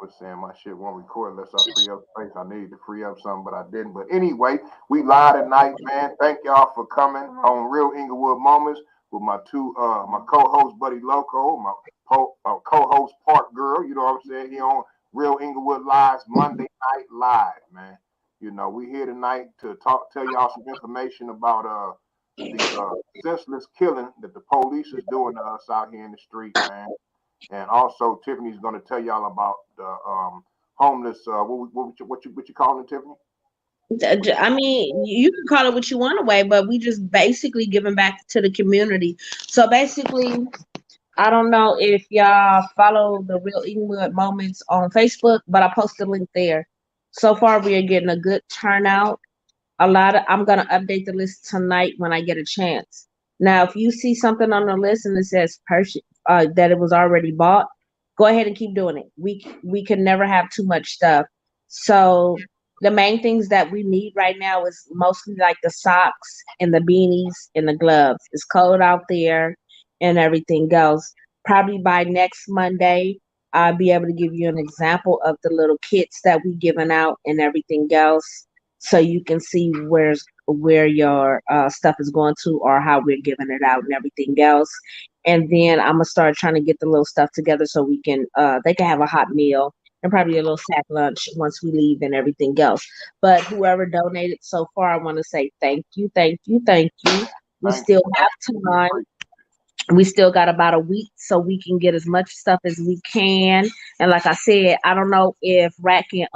was saying my shit won't record unless I free up space. I needed to free up something, but I didn't. But anyway, we live tonight, man. Thank y'all for coming on Real Inglewood Moments with my my co-host Buddy Loco, my co-host Park Girl. You know what I'm saying? He on Real Inglewood Lives Monday Night Live, man. You know, we here tonight to tell y'all some information about the senseless killing that the police is doing to us out here in the street, man. And also, Tiffany's going to tell y'all about the homeless. What you calling it, Tiffany? I mean, you can call it what you want away, but we just basically giving back to the community. So basically, I don't know if y'all follow the Real Inglewood Moments on Facebook, but I posted a link there. So far, we are getting a good turnout. I'm gonna update the list tonight when I get a chance. Now, if you see something on the list and it says that it was already bought, go ahead and keep doing it. We can never have too much stuff. So the main things that we need right now is mostly like the socks and the beanies and the gloves. It's cold out there and everything else. Probably by next Monday, I'll be able to give you an example of the little kits that we giving out and everything else, so you can see where your stuff is going to, or how we're giving it out and everything else. And then I'm gonna start trying to get the little stuff together so we can they can have a hot meal and probably a little sack lunch once we leave and everything else. But whoever donated so far, I want to say thank you, thank you, thank you. We still have time. We still got about a week so we can get as much stuff as we can. And like I said, I don't know if Rat can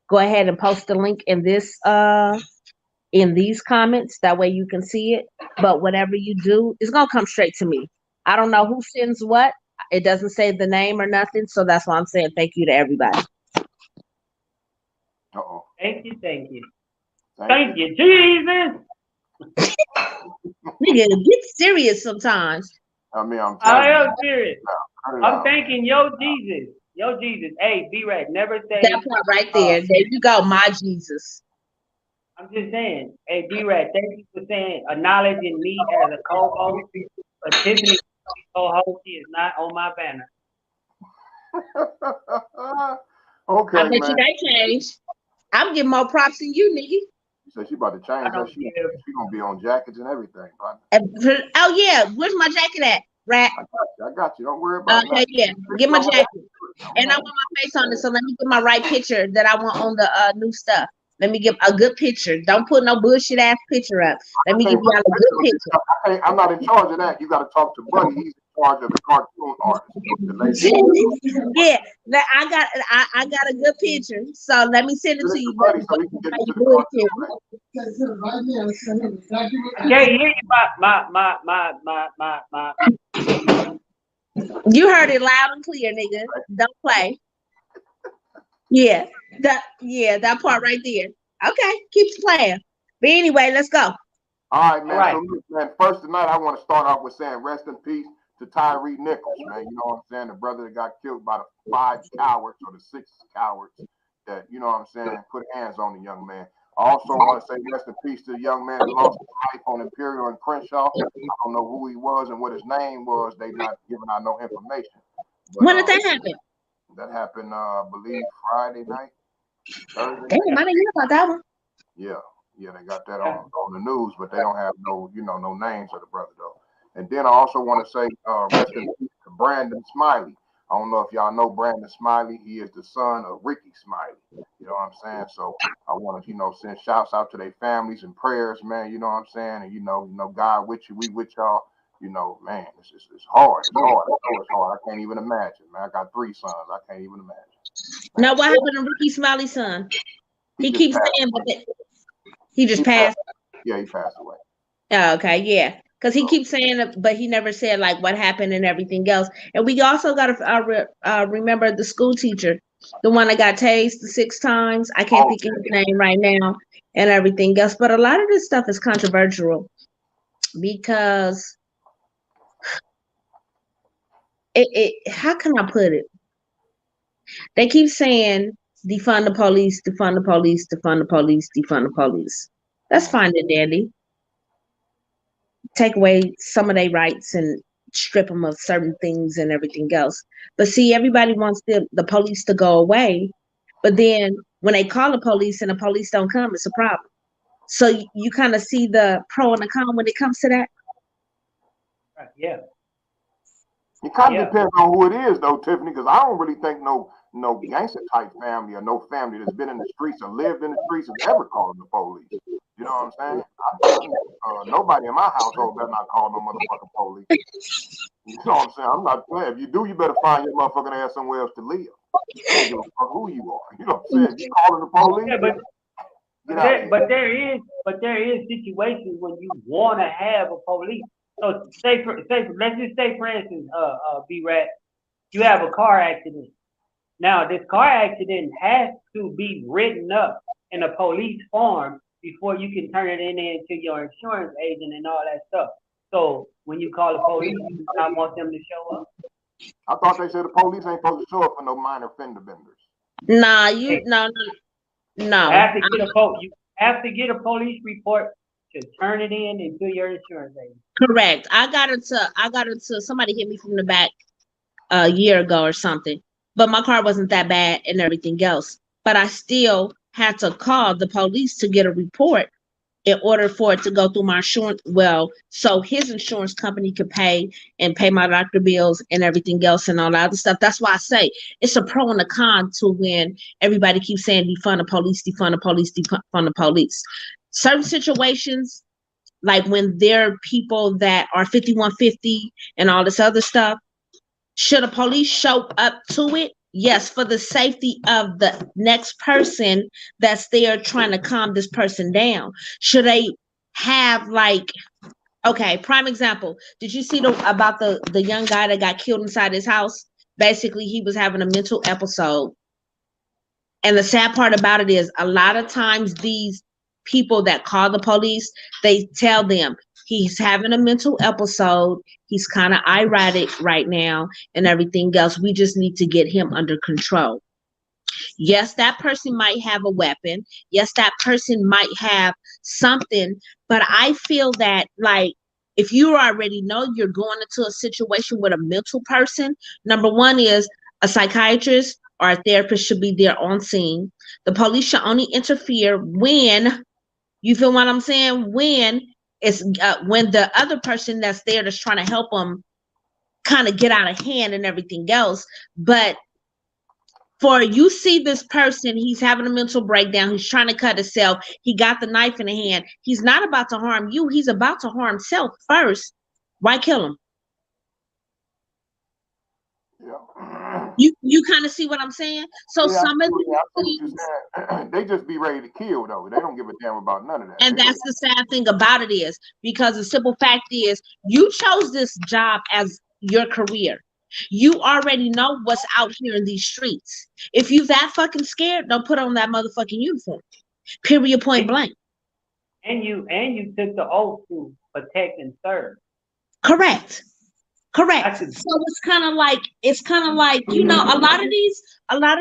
go ahead and post the link in these comments. That way you can see it. But whatever you do, it's gonna come straight to me. I don't know who sends what. It doesn't say the name or nothing, so that's why I'm saying thank you to everybody. Thank you, thank you, Jesus. Nigga, get serious sometimes. I mean, I am serious. I'm thanking yo Jesus. Yo Jesus. Hey, B-Rad, never say that part right there. There you go, my Jesus. I'm just saying, hey B-Rad, thank you for saying acknowledging me as a co-host. But Tiffany co-host, she is not on my banner. Okay, I bet man. you that changed. I'm getting more props than you, nigga. So she about to change her. She gonna be on jackets and everything. Oh yeah, where's my jacket at, Rat? I got you. Don't worry about it. Okay, yeah. Get my jacket. And I want my face on it, so let me get my right picture that I want on the new stuff. Let me give a good picture. Don't put no bullshit ass picture up. Let me give y'all a good picture. I'm not in charge of that. You got to talk to Buddy. He's in charge of the cartoon artist. Yeah, I got a good picture. So let me send it to you. Buddy, so we can get to the yeah, You heard it loud and clear, nigga. Don't play. Yeah, that part right there. Okay, keep playing. But anyway, let's go. All right, man. So, man, first tonight, I want to start off with saying rest in peace to Tyre Nichols, man. You know what I'm saying? The brother that got killed by the 5 cowards or the 6 cowards that, you know what I'm saying, put hands on the young man. I also want to say rest in peace to the young man that lost his life on Imperial and Crenshaw. I don't know who he was and what his name was. They not giving out no information. But, when did that happen? That happened, I believe, Friday night. Thursday. Damn, I didn't hear about that one. Yeah, they got that on the news, but they don't have no names of the brother though. And then I also want to say rest in peace to Brandon Smiley. I don't know if y'all know Brandon Smiley. He is the son of Ricky Smiley. You know what I'm saying? So I want to, send shouts out to their families and prayers, man. You know what I'm saying? And you know, God with you, we with y'all. You know, man, it's hard. It's hard. I know it's hard. I can't even imagine, man. I got 3 sons. I can't even imagine. Now, what happened to Ricky Smiley's son? He keeps saying that he just passed. Yeah, he passed away. Oh, okay, yeah. Because he keeps saying it, but he never said like what happened and everything else. And we also got to remember the school teacher, the one that got tased 6 times. I can't think of his name right now and everything else. But a lot of this stuff is controversial because how can I put it? They keep saying defund the police, defund the police, defund the police, defund the police. That's fine and dandy. Take away some of their rights and strip them of certain things and everything else. But see, everybody wants the police to go away, but then when they call the police and the police don't come, it's a problem. So you kind of see the pro and the con when it comes to that. Yeah. It kind of Yeah. depends on who it is, though, Tiffany, because I don't really think no gangster type family or no family that's been in the streets or lived in the streets has ever called the police. You know what I'm saying? Nobody in my household better not call no motherfucking police. You know what I'm saying? I'm not playing. If you do, you better find your motherfucking ass somewhere else to live. I don't give a fuck who you are. You know what I'm saying? If you calling the police, Yeah, get out of here. but there is situations when you want to have a police. So let's just say for instance, B-Rat, you have a car accident. Now this car accident has to be written up in a police form before you can turn it into your insurance agent and all that stuff. So when you call the police, you do not want them to show up. I thought they said the police ain't supposed to show up for no minor fender benders. Nah, Hey, no. you have to get a police report to turn it into your insurance agent. Correct. I got it to somebody hit me from the back a year ago or something. But my car wasn't that bad and everything else. But I still had to call the police to get a report in order for it to go through my insurance. Well, so his insurance company could pay and pay my doctor bills and everything else and all that other stuff. That's why I say it's a pro and a con to when everybody keeps saying defund the police, defund the police, defund the police. Certain situations, like when there are people that are 5150 and all this other stuff, should a police show up to it? Yes, for the safety of the next person that's there trying to calm this person down. Should they have like, okay, prime example. Did you see about the young guy that got killed inside his house? Basically, he was having a mental episode. And the sad part about it is a lot of times these people that call the police, they tell them he's having a mental episode. He's kind of ironic right now and everything else. We just need to get him under control. Yes, that person might have a weapon. Yes, that person might have something. But I feel that, like, if you already know you're going into a situation with a mental person, number one is a psychiatrist or a therapist should be there on scene. The police should only interfere when, you feel what I'm saying? When the other person that's there that's trying to help them kind of get out of hand and everything else. But for you see this person, he's having a mental breakdown. He's trying to cut himself. He got the knife in the hand. He's not about to harm you. He's about to harm himself first. Why kill him? Yeah. You kind of see what I'm saying? So Yeah, some of I see these what things, you're saying. They just be ready to kill, though. They don't give a damn about none of that. and that's the sad thing about it is because the simple fact is you chose this job as your career. You already know what's out here in these streets. If you that fucking scared, don't put on that motherfucking uniform. Period. Point blank. And you took the oath to protect and serve. Correct. Correct. That's So it's kind of like, you know, a lot of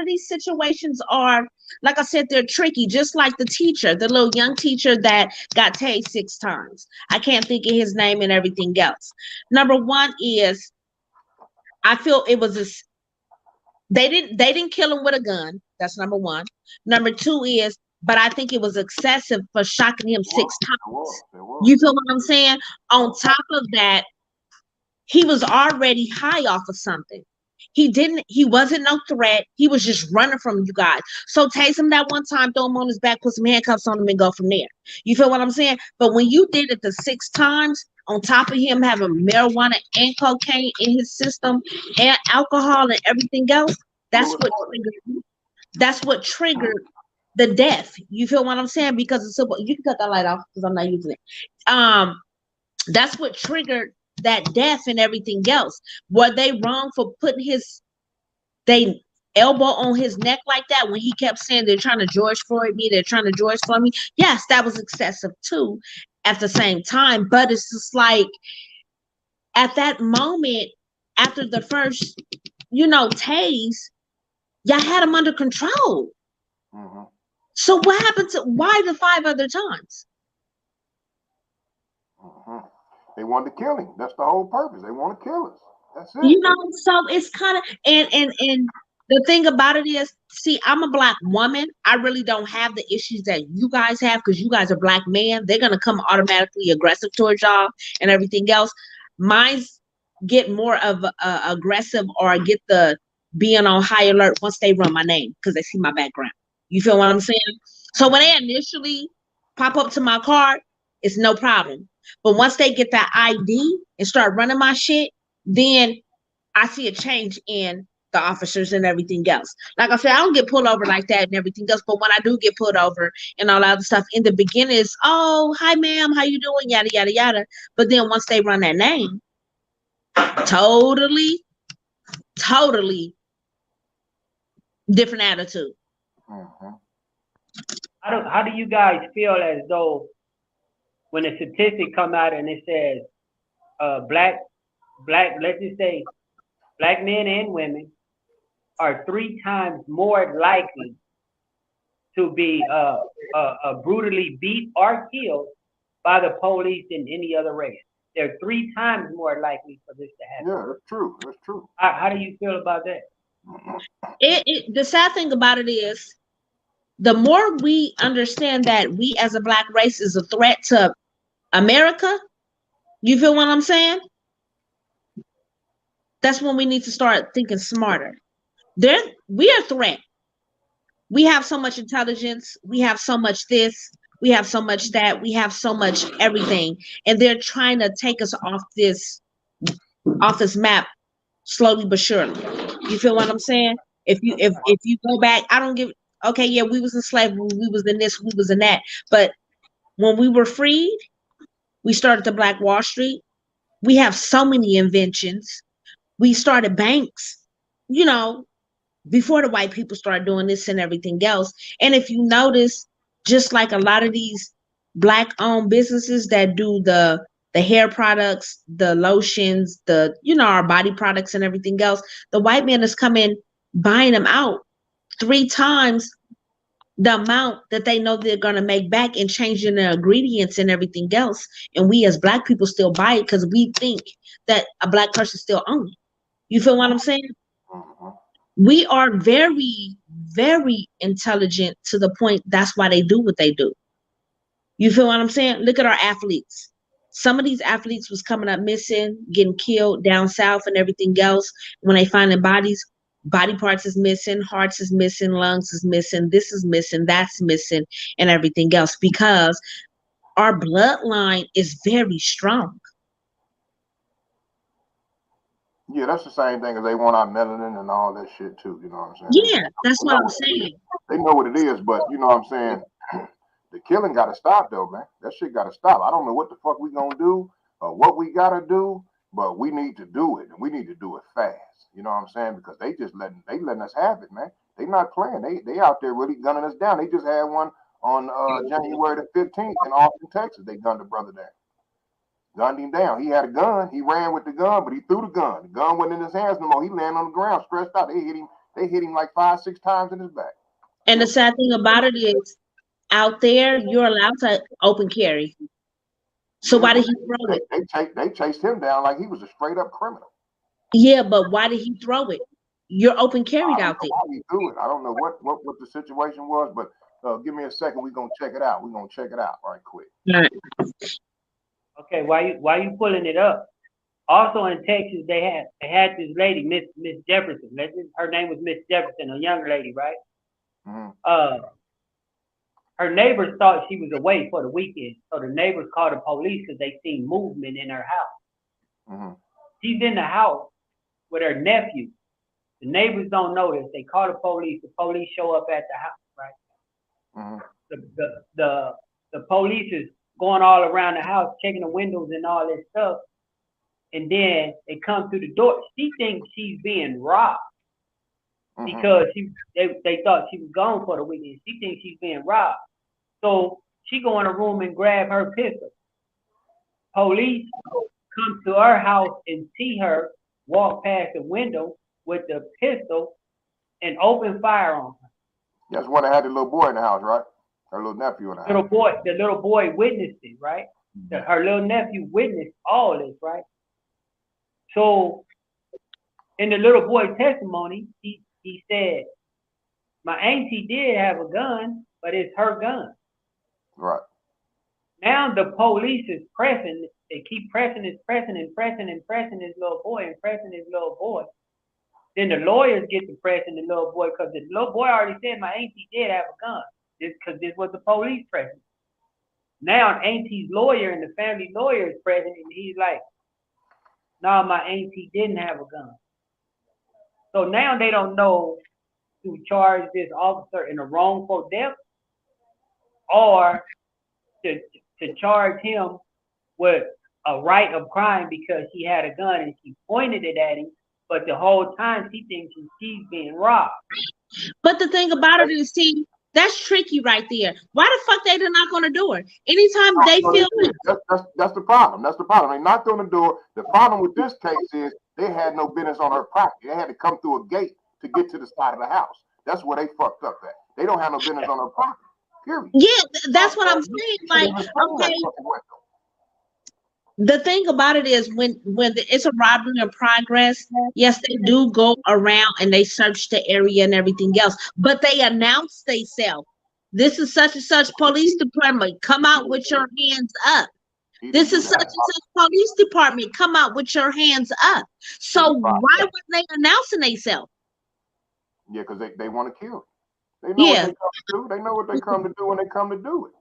these situations are, like I said, they're tricky, just like the teacher, the little young teacher that got tased 6 times. I can't think of his name and everything else. Number one is I feel it was they didn't kill him with a gun. That's number one. Number two is, but I think it was excessive for shocking him 6 times. You feel what I'm saying? On top of that, he was already high off of something. He wasn't no threat. He was just running from you guys. So tase him that one time, throw him on his back, put some handcuffs on him and go from there. You feel what I'm saying? But when you did it the 6 times, on top of him having marijuana and cocaine in his system and alcohol and everything else, that's what triggered the death. You feel what I'm saying? Because it's simple. You can cut that light off because I'm not using it. That's what triggered that death and everything else. Were they wrong for putting they elbow on his neck like that when he kept saying they're trying to George Floyd me, they're trying to George Floyd me? Yes, that was excessive too at the same time. But it's just like at that moment, after the first, tase, y'all had him under control. Mm-hmm. So what happened to why the 5 other times? Mm-hmm. They wanted to kill him. That's the whole purpose. They want to kill us. That's it. You know, so it's kind of and the thing about it is, see, I'm a black woman. I really don't have the issues that you guys have because you guys are black men. They're gonna come automatically aggressive towards y'all and everything else. Mine's get more of aggressive or get the being on high alert once they run my name because they see my background. You feel what I'm saying? So when they initially pop up to my car, it's no problem. But once they get that ID and start running my shit, then I see a change in the officers and everything else. Like I said, I don't get pulled over like that and everything else. But when I do get pulled over and all that other stuff, in the beginning is, oh, hi ma'am, how you doing? Yada yada yada. But then once they run that name, totally different attitude. Mm-hmm. How do you guys feel as though when a statistic come out and it says black let's just say black men and women are 3 times more likely to be brutally beat or killed by the police than any other race. They're 3 times more likely for this to happen. Yeah, that's true. That's true. How do you feel about that? The sad thing about it is, the more we understand that we as a black race is a threat to America, you feel what I'm saying? That's when we need to start thinking smarter. We are a threat. We have so much intelligence. We have so much this. We have so much that. We have so much everything, and they're trying to take us off this map slowly but surely. You feel what I'm saying? If you go back, I don't give. Okay, yeah, we was in slavery. We was in this. We was in that. But when we were freed, we started the Black Wall Street. We have so many inventions. We started banks. You know, before the white people started doing this and everything else. And if you notice, just like a lot of these black owned businesses that do the hair products, the lotions, our body products and everything else, the white man is coming buying them out 3 times the amount that they know they're going to make back and changing the ingredients and everything else. And we as black people still buy it because we think that a black person still owns it. You feel what I'm saying? Mm-hmm. We are very, very intelligent to the point that's why they do what they do. You feel what I'm saying? Look at our athletes. Some of these athletes was coming up missing, getting killed down south and everything else. When they find their bodies, body parts is missing, hearts is missing, lungs is missing, this is missing, that's missing, and everything else because our bloodline is very strong. Yeah, that's the same thing as they want our melanin and all that shit too. You know what I'm saying? Yeah, that's what I'm saying. They know what it is, but you know what I'm saying? The killing got to stop though, man. That shit got to stop. I don't know what the fuck we gonna do or what we gotta do, but we need to do it and we need to do it fast. You know what I'm saying? Because they just letting us have it, man. They not playing. They out there really gunning us down. They just had one on January the 15th in Austin, Texas. They gunned a brother down. Gunned him down. He had a gun. He ran with the gun, but he threw the gun. The gun wasn't in his hands no more. He landed on the ground, stressed out. They hit him like 5-6 times in his back. And the sad thing about it is, out there, you're allowed to open carry. So why did he throw it? They chased him down like he was a straight up criminal. Yeah, but why did he throw it? You're open carried out there. Why he threw it. I don't know what the situation was, but give me a second. We're gonna check it out. We're gonna check it out right quick. Right. Okay, why you pulling it up? Also in Texas, they had this lady, Miss Jefferson. Her name was Miss Jefferson, a young lady, right? Mm-hmm. Her neighbors thought she was away for the weekend, so the neighbors called the police because they seen movement in her house. Mm-hmm. She's in the house with her nephew. The neighbors don't notice. They call the police. The police show up at the house, right? Mm-hmm. The police is going all around the house, checking the windows and all this stuff. And then they come through the door. She thinks she's being robbed. Mm-hmm. Because they thought she was gone for the weekend. She thinks she's being robbed. So she go in a room and grab her pistol. Police come to her house and see her walk past the window with the pistol and open fire on her. That's when they had the little boy in the house, right? Her little nephew in the house. The little boy witnessed it, right? Her little nephew witnessed all this, right? So in the little boy's testimony, he said, my auntie did have a gun, but it's her gun. Right. Now the police is pressing. They keep pressing this little boy and pressing this little boy. Then the lawyers get to pressing the little boy because the little boy already said my auntie did have a gun. Because this was the police pressing. Now auntie's lawyer and the family lawyer is pressing, and he's like, "No, my auntie didn't have a gun." So now they don't know to charge this officer in a wrongful death or to charge him with a right of crime because he had a gun and she pointed it at him, but the whole time she thinks she's being robbed. But the thing about it is, see, that's tricky right there. Why the fuck they not gonna do it? Anytime they feel that's the problem. That's the problem. They knocked on the door. The problem with this case is they had no business on her property. They had to come through a gate to get to the side of the house. That's where they fucked up at. They don't have no business on her property. Period. Yeah, that's what I'm saying. Like, okay. The thing about it is when it's a robbery in progress, yes, they do go around and they search the area and everything else, but they announce themselves. This is such and such police department. Come out with your hands up. This is such and such police department. Come out with your hands up. So why would they announcing themselves? Yeah, because they want to kill. They know what they come to do. They know what they come to do when they come to do it.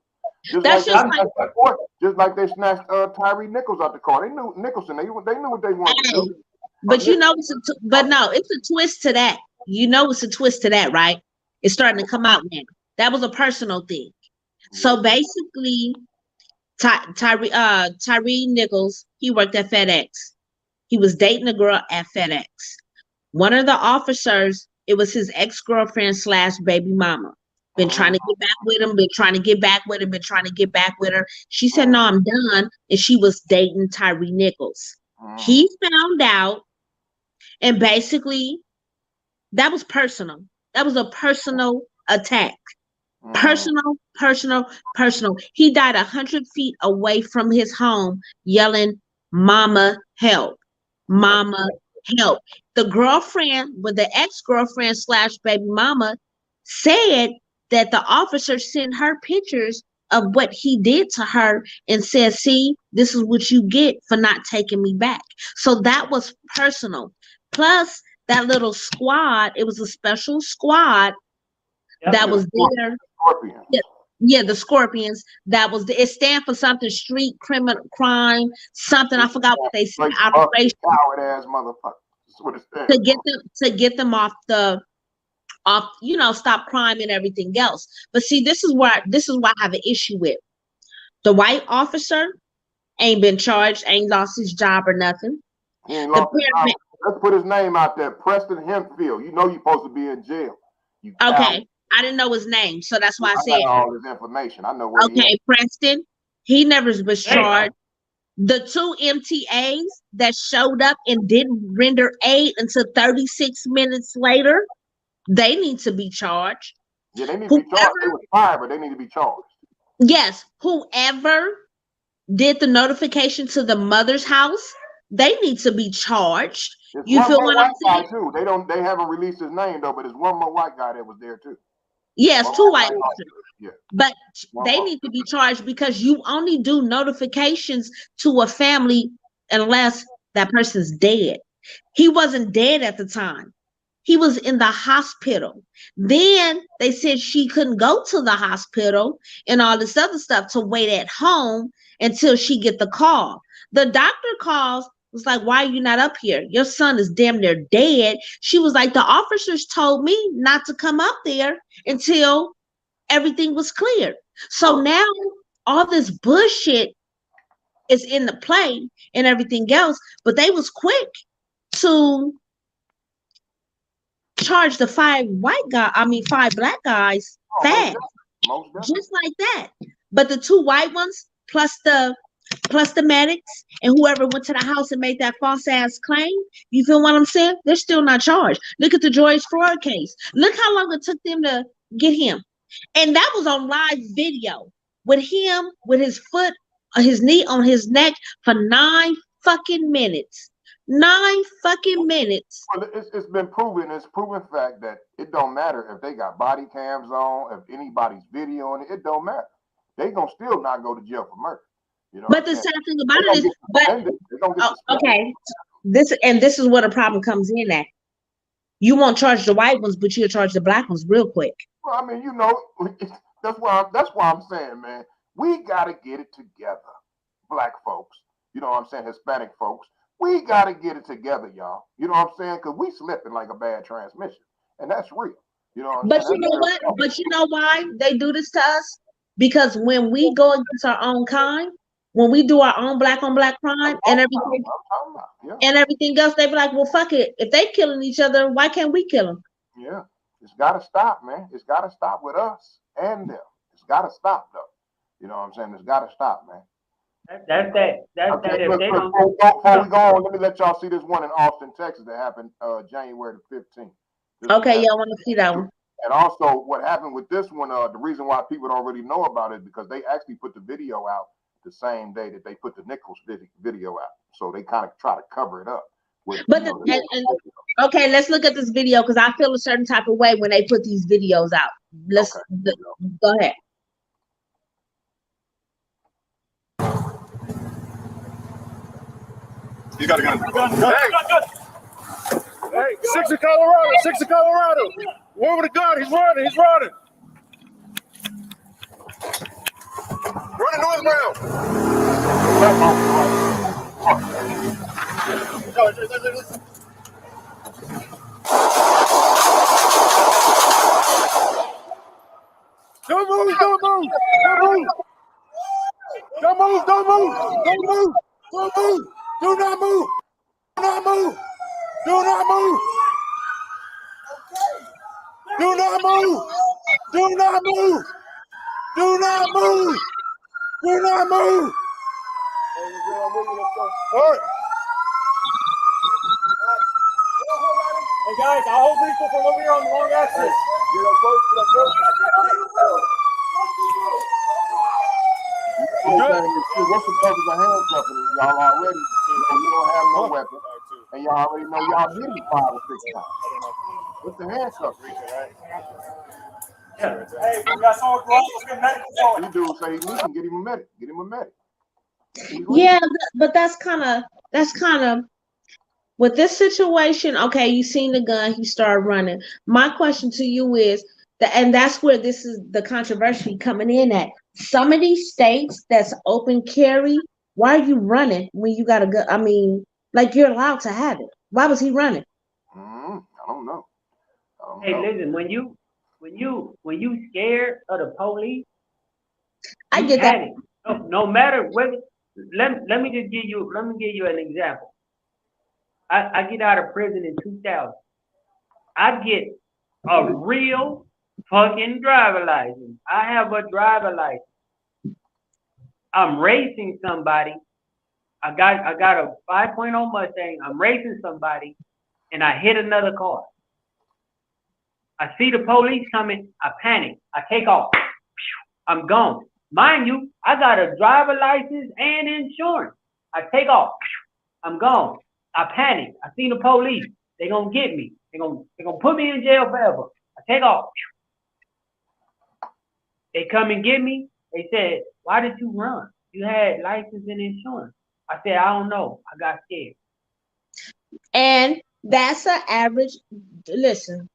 Just like they snatched Tyre Nichols out the car. They knew Nicholson. They knew what they wanted to do. But you know, it's a twist to that. You know, it's a twist to that, right? It's starting to come out now. That was a personal thing. So basically, Tyre Nichols, he worked at FedEx. He was dating a girl at FedEx. One of the officers, it was his ex-girlfriend / baby mama. Been trying to get back with him, been trying to get back with her. She said, no, I'm done. And she was dating Tyre Nichols. He found out, and basically, that was personal. That was a personal attack. Personal. He died 100 feet away from his home yelling, "Mama, help. Mama, help." The girlfriend, with the ex-girlfriend / baby mama, said that the officer sent her pictures of what he did to her and said, see, this is what you get for not taking me back. So that was personal. Plus, that little squad, it was a special squad that was there. Yeah, the Scorpions. That was it stands for something, street criminal crime, something. I forgot what they said. Operation. Coward-ass motherfucker. To get them off, stop crime and everything else. But see, this is why I have an issue with. The white officer ain't been charged, ain't lost his job or nothing. Let's put his name out there, Preston Hempfield. You know you're supposed to be in jail. Okay, I didn't know his name, so that's why I said all this information. I know where he is. Preston, he never was charged. The 2 MTAs that showed up and didn't render aid until 36 minutes later, they need to be charged. Yeah, they need to be charged. They were fired, but they need to be charged. Yes, whoever did the notification to the mother's house, they need to be charged. You feel what I'm saying? Too. They haven't released his name though, but there's one more white guy that was there too. Yes, 2 white officers. Yeah. But they need to be charged because you only do notifications to a family unless that person's dead. He wasn't dead at the time. He was in the hospital. Then they said she couldn't go to the hospital and all this other stuff to wait at home until she get the call. The doctor calls, was like, why are you not up here? Your son is damn near dead. She was like, the officers told me not to come up there until everything was cleared. So now all this bullshit is in the play and everything else, but they was quick to charge the 5 black guys fast, just like that. But the 2 white ones plus the medics and whoever went to the house and made that false ass claim, you feel what I'm saying? They're still not charged. Look at the George Floyd case. Look how long it took them to get him. And that was on live video with him with his foot his knee on his neck for 9 fucking minutes. 9 fucking minutes. Well, it's been proven. It's proven fact that it don't matter if they got body cams on, if anybody's videoing it. It don't matter. They gonna still not go to jail for murder. You know. But the sad thing about it is, okay, this is where the problem comes in at. You won't charge the white ones, but you'll charge the black ones real quick. Well, I mean, you know, that's why I'm saying, man, we gotta get it together, black folks. You know what I'm saying, Hispanic folks. We gotta get it together, y'all. You know what I'm saying? Because we slipping like a bad transmission, and that's real. You know. But you know what? But you know why they do this to us? Because when we go against our own kind, when we do our own black on black crime and everything, and everything else, they be like, well, fuck it. If they killing each other, why can't we kill them? Yeah, it's got to stop, man. It's got to stop with us and them. It's got to stop, though. You know what I'm saying? It's got to stop, man. That's that. If they don't. Before we go on, let me let y'all see this one in Austin, Texas that happened January the 15th. Okay, yeah, I want to see that one. And also, what happened with this one, the reason why people don't really know about it is because they actually put the video out the same day that they put the Nichols video out. So they kind of try to cover it up. Okay, let's look at this video because I feel a certain type of way when they put these videos out. Go ahead. You got a gun. Hey, 6 of Colorado, 6 of Colorado. One with a gun, he's running. Running northbound. Don't move. Do not move. All right. Hey guys, I'll hold people from over here on the long axis. Get up close. What's the purpose of handcuffing? Y'all already, you don't have no weapon, and y'all already know y'all hit him 5 or 6 times. What's the handcuffing? Yeah. Hey, we got someone close. Let's get medical going. You do say we can get him a medic. Get him a medic. Yeah, but that's kind of with this situation. Okay, you seen the gun, he started running. My question to you is and that's where this is the controversy coming in at. Some of these states that's open carry, why are you running when you got a gun? I mean, like you're allowed to have it. Why was he running? I don't know. Hey, listen, when you scared of the police, I get that. No matter whether. Let me give you an example. I get out of prison in 2000. I get a real fucking driver license. I have a driver license. I'm racing somebody. I got a 5.0 Mustang. I'm racing somebody, and I hit another car. I see the police coming. I panic. I take off. I'm gone. Mind you, I got a driver license and insurance. I take off. I'm gone. I panic. I see the police. They gonna get me. They gonna put me in jail forever. I take off. They come and get me. They said, "Why did you run? You had license and insurance." I said, "I don't know. I got scared." And that's an average. Listen,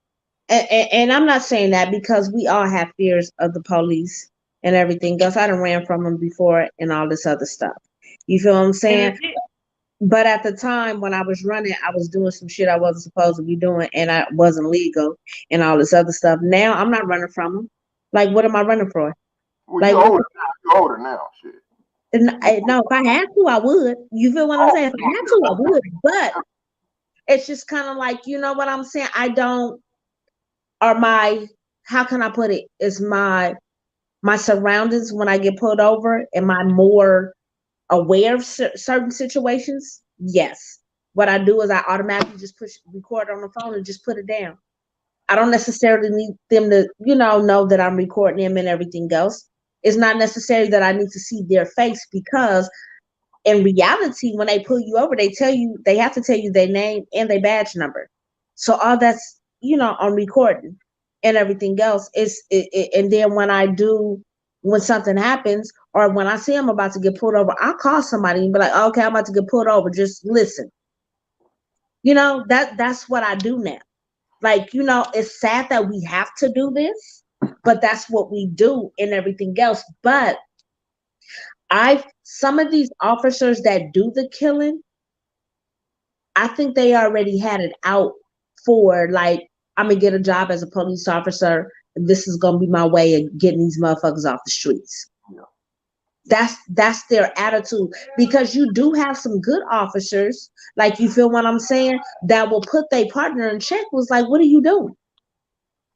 and I'm not saying that because we all have fears of the police and everything else. I done ran from them before and all this other stuff. You feel what I'm saying? But at the time when I was running, I was doing some shit I wasn't supposed to be doing, and I wasn't legal and all this other stuff. Now I'm not running from them. Like, what am I running for? Well, like, you're older now, shit. No, if I had to, I would. You feel what I'm saying? If I had to, I would. But it's just kind of like, you know what I'm saying? I don't, or how can I put it? Is my surroundings when I get pulled over, am I more aware of certain situations? Yes. What I do is I automatically just push record on the phone and just put it down. I don't necessarily need them to, know that I'm recording them and everything else. It's not necessary that I need to see their face, because in reality, when they pull you over, they have to tell you their name and their badge number. So all that's, on recording and everything else and then when something happens, or when I see I'm about to get pulled over, I'll call somebody and be like, okay, I'm about to get pulled over. Just listen. That's what I do now. Like, it's sad that we have to do this, but that's what we do and everything else. But some of these officers that do the killing, I think they already had it out for, like, I'm gonna get a job as a police officer, and this is gonna be my way of getting these motherfuckers off the streets. Yeah. That's their attitude, because you do have some good officers, like, you feel what I'm saying, that will put their partner in check. Was like, what are you doing?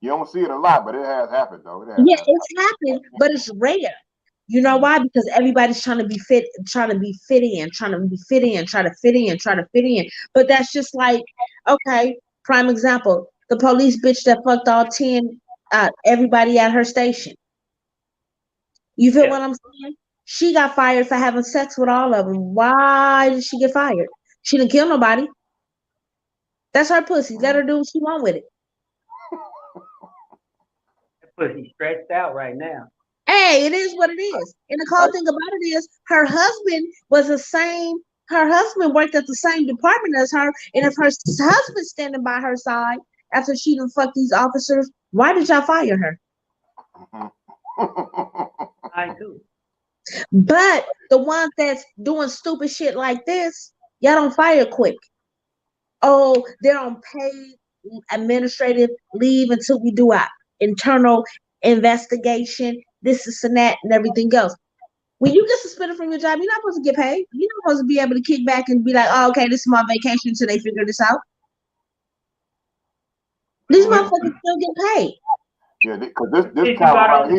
You don't see it a lot, but it has happened though. It's happened, but it's rare. You know why? Because everybody's trying to be fit in. But that's just like, okay, prime example, the police bitch that fucked all 10, everybody at her station. You feel what I'm saying? She got fired for having sex with all of them. Why did she get fired? She didn't kill nobody. That's her pussy. Let her do what she want with it. That pussy stretched out right now. Hey, it is what it is. And the cool thing about it is her husband worked at the same department as her. And if her husband's standing by her side after she done fucked these officers, why did y'all fire her? I do. But the ones that's doing stupid shit like this, y'all don't fire quick. Oh, they're on paid administrative leave until we do our internal investigation, this and that and everything else. When you get suspended from your job, you're not supposed to get paid. You're not supposed to be able to kick back and be like, oh, okay, this is my vacation until they figure this out. These motherfuckers still get paid. Yeah, because this coward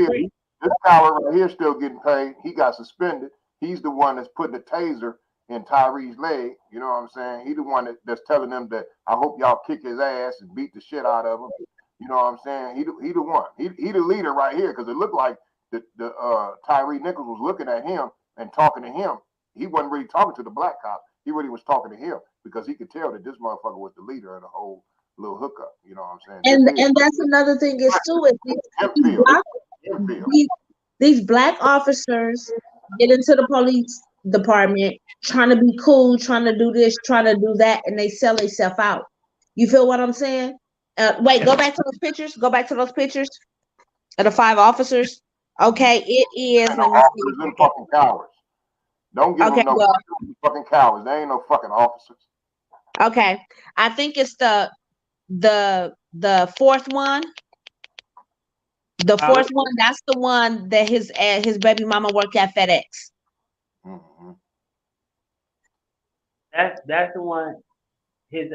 right here still getting paid. He got suspended. He's the one that's putting the taser in Tyre's leg. You know what I'm saying? He's the one that's telling them that I hope y'all kick his ass and beat the shit out of him. You know what I'm saying? He the one. He the leader right here, because it looked like the Tyre Nichols was looking at him and talking to him. He wasn't really talking to the black cop. He really was talking to him, because he could tell that this motherfucker was the leader of the whole little hookup. You know what I'm saying? And that's another thing is too, these black officers get into the police department trying to be cool, trying to do this, trying to do that, and they sell themselves out. You feel what I'm saying? Wait, go back to those pictures. Go back to those pictures of the 5 officers. Okay, it is. Let me see. Them fucking cowards. Don't give them no fucking cowards. They ain't no fucking officers. Okay, I think it's the fourth one. The fourth one. That's the one that his baby mama worked at FedEx. Mm-hmm. That's the one. You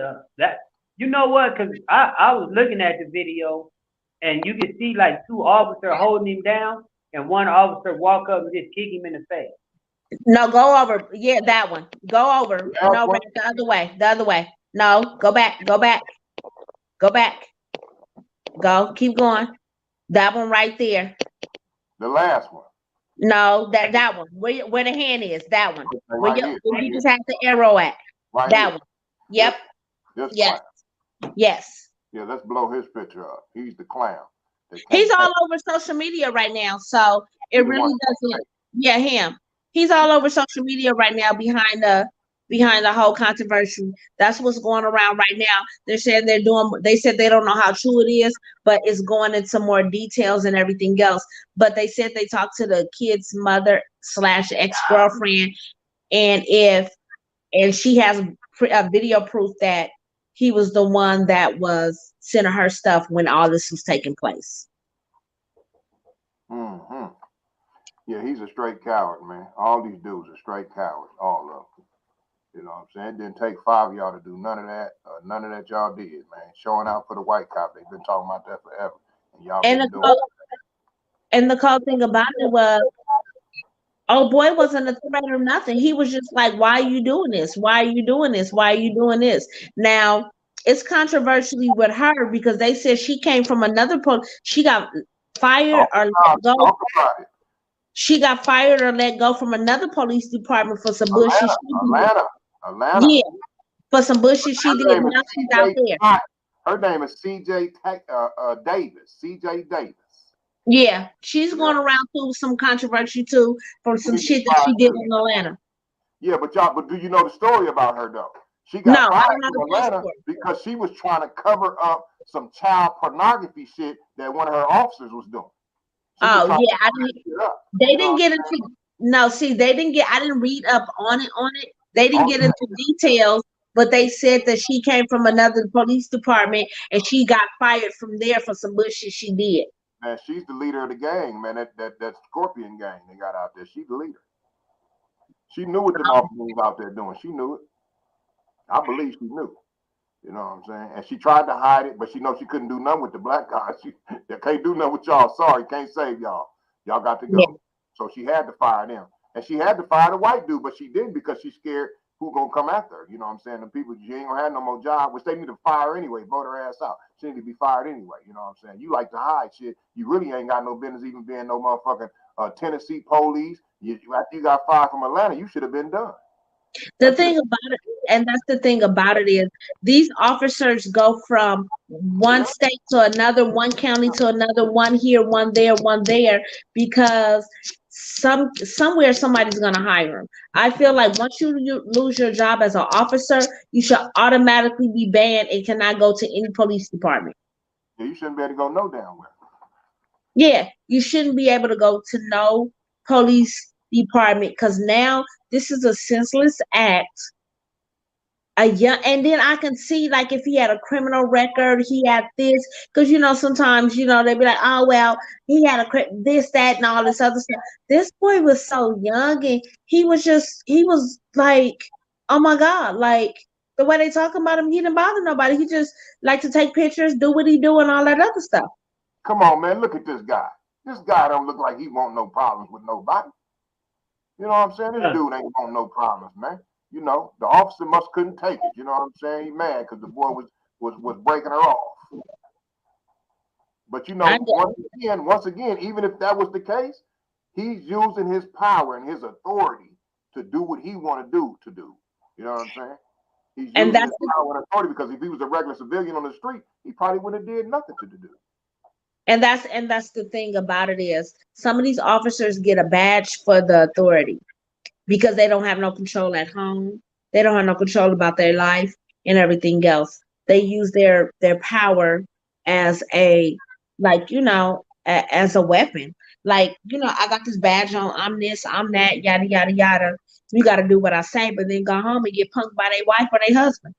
know what? Because I was looking at the video, and you can see like 2 officers holding him down, and one officer walk up and just kick him in the face. No, go over. Yeah, that one. Go over. No, right, the other way. The other way. No, go back. Go back. Go back. Go. Keep going. That one right there. The last one. No, that one. Where the hand is. That one. Where you just have the arrow at. Right that here. One. Yep. Yes. Yes. Yeah, let's blow his picture up. He's the clown. He's all over social media right now, so it really doesn't. Yeah, him. He's all over social media right now behind the whole controversy. That's what's going around right now. They're saying they said they don't know how true it is, but it's going into more details and everything else. But they said they talked to the kid's mother / ex-girlfriend, and she has a video proof that he was the one that was sending her stuff when all this was taking place. Mm-hmm. Yeah, he's a straight coward, man. All these dudes are straight cowards, all of them. You know what I'm saying? It didn't take 5 of y'all to do none of that. None of that y'all did, man. Showing out for the white cop. They've been talking about that forever. And y'all been doing it. And the cool thing about it was, old boy wasn't a threat or nothing. He was just like, why are you doing this? Why are you doing this? Why are you doing this? Now, it's controversially with her because they said she came from another she got fired or let go. She got fired or let go from another police department for some bullshit she did. Atlanta. Yeah, for some bullshit she did. Her name Now is she's out there. Her name is CJ Davis. CJ Davis. Yeah, she's Yeah. going around through some controversy too from some She shit that she did in Atlanta. Yeah, but do you know the story about her though? She No, got I fired don't know from the full Atlanta story. because she was trying to cover up some child pornography shit that one of her officers was doing. She was Oh trying yeah, to cover that shit up. they You know didn't what get I'm into. No, see, they didn't get. I didn't read up on it. They didn't get Okay. into details, but they said that she came from another police department and she got fired from there for some bullshit she did. Man, she's the leader of the gang, man. That Scorpion gang they got out there. She's the leader. She knew what them officers was out there doing. She knew it. I believe she knew. You know what I'm saying? And she tried to hide it, but she knows she couldn't do nothing with the black guys. She can't do nothing with y'all. Sorry, can't save y'all. Y'all got to go. Yeah. So she had to fire them. And she had to fire the white dude, but she didn't because she's scared who gonna come after her. You know what I'm saying? The people, she ain't gonna have no more job, which they need to fire anyway, vote her ass out. She need to be fired anyway. You know what I'm saying? You like to hide shit. You really ain't got no business even being no motherfucking Tennessee police. After you got fired from Atlanta, you should have been done. The thing about it, and that's the thing about it, is these officers go from one state to another, one county to another, one here, one there, because somewhere somebody's gonna hire them. I feel like once you lose your job as an officer, you should automatically be banned and cannot go to any police department. Yeah, you shouldn't be able to go no damn where. Yeah, you shouldn't be able to go to no police department because now this is a senseless act. And then I can see like if he had a criminal record, he had this, because sometimes they'd be like, oh well, he had this, that, and all this other stuff. This boy was so young, and he was like, oh my god, like the way they talking about him, he didn't bother nobody. He just like to take pictures, do what he do, and all that other stuff. Come on, man, look at this guy. This guy don't look like he want no problems with nobody. You know what I'm saying? This dude ain't want no problems, man. The officer couldn't take it. You know what I'm saying? He mad because the boy was breaking her off. But once again, even if that was the case, he's using his power and his authority to do what he want to do. You know what I'm saying? He's using his power and authority because if he was a regular civilian on the street, he probably wouldn't have did nothing to do. And that's the thing about it, is some of these officers get a badge for the authority because they don't have no control at home. They don't have no control about their life and everything else. They use their power as as a weapon. Like, I got this badge on, I'm this, I'm that, yada, yada, yada. You got to do what I say, but then go home and get punked by their wife or their husband.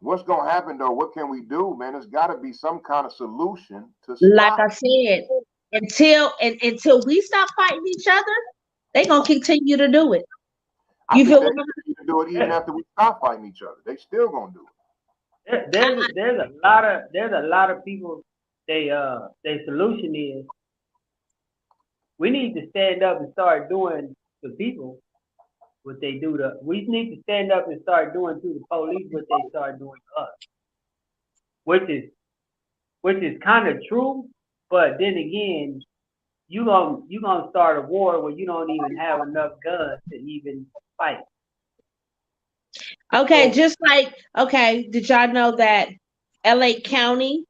What's going to happen, though? What can we do, man? There's got to be some kind of solution to stop. Like I said, until we stop fighting each other, they're going to continue to do it. You feel what I'm saying? Do it even after we stop fighting each other. They still going to do it. There's a lot of people, their solution is we need to stand up and start doing to people what they do to. We need to stand up and start doing to the police what they start doing to us, which is kind of true. But then again, you gonna start a war where you don't even have enough guns to even fight. Okay, did y'all know that LA County,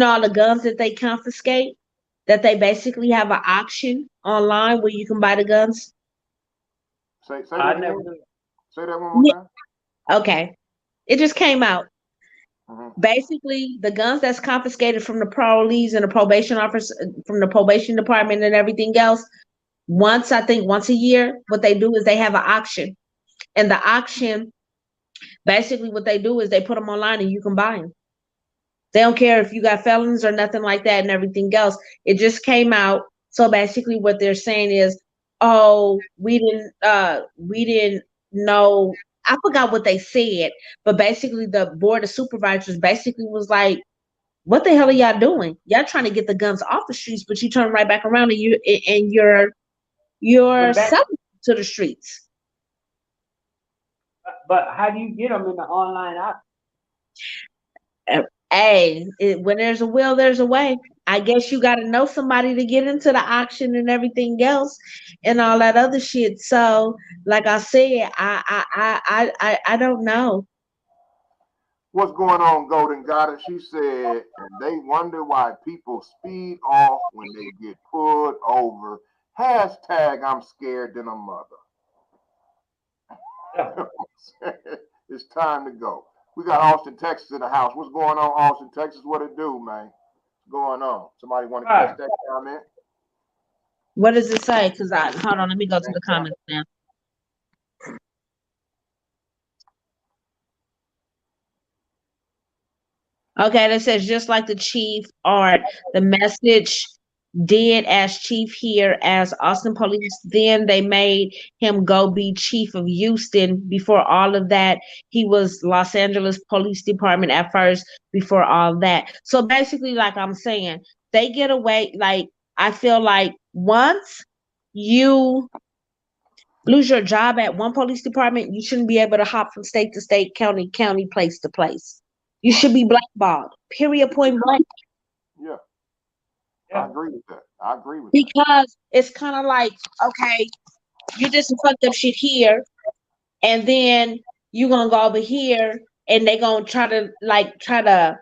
all the guns that they confiscate, that they basically have an auction online where you can buy the guns? Say that one more time. Okay. It just came out. Mm-hmm. Basically, the guns that's confiscated from the parolees and the probation office, from the probation department and everything else, once a year, what they do is they have an auction. And the auction, basically what they do is they put them online and you can buy them. They don't care if you got felons or nothing like that and everything else. It just came out. So basically what they're saying is, oh, we didn't know. I forgot what they said, but basically the board of supervisors basically was like, what the hell are y'all doing? Y'all trying to get the guns off the streets, but you turn right back around and you're selling to the streets. But how do you get them in the online option? Hey, when there's a will, there's a way. I guess you got to know somebody to get into the auction and everything else, and all that other shit. So, like I said, I don't know. What's going on, Golden Goddess? She said, and they wonder why people speed off when they get pulled over. Hashtag I'm scared than a mother. Yeah. It's time to go. We got Austin, Texas in the house. What's going on, Austin, Texas? What it do, man? What's going on? Somebody want to catch that comment? What does it say? Because hold on, let me go to the comments now. Okay, that says just like the chief art, the message did as chief here as Austin police. Then they made him go be chief of Houston. Before all of that, he was Los Angeles Police Department at first. Before all that, so basically, like I'm saying, they get away. Like I feel like once you lose your job at one police department, you shouldn't be able to hop from state to state, county, place to place. You should be blackballed. Period. Point blank. Yeah, Yeah. I agree with that. I agree with that. Because it's kind of like, okay, you did some fucked up shit here, and then you gonna go over here, and they gonna try to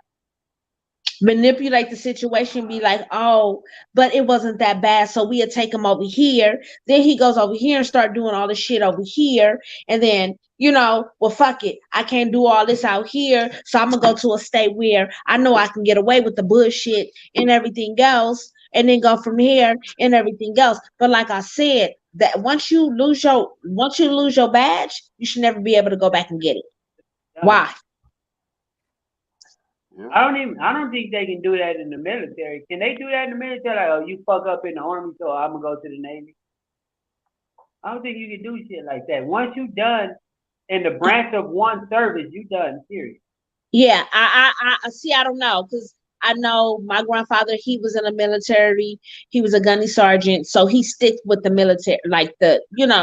manipulate the situation, be like, oh, but it wasn't that bad, so we'll take him over here. Then he goes over here and start doing all the shit over here, and then well, fuck it, I can't do all this out here, so I'm gonna go to a state where I know I can get away with the bullshit and everything else, and then go from here and everything else. But like I said, that once you lose your badge, you should never be able to go back and get it. Why? Yeah. I don't think they can do that in the military. Can they do that in the military? Like, oh, you fuck up in the army, so I'm gonna go to the Navy. I don't think you can do shit like that. Once you done in the branch of one service, you done. Period. Yeah, I see. I don't know, because I know my grandfather. He was in the military. He was a gunny sergeant, so he stick with the military, like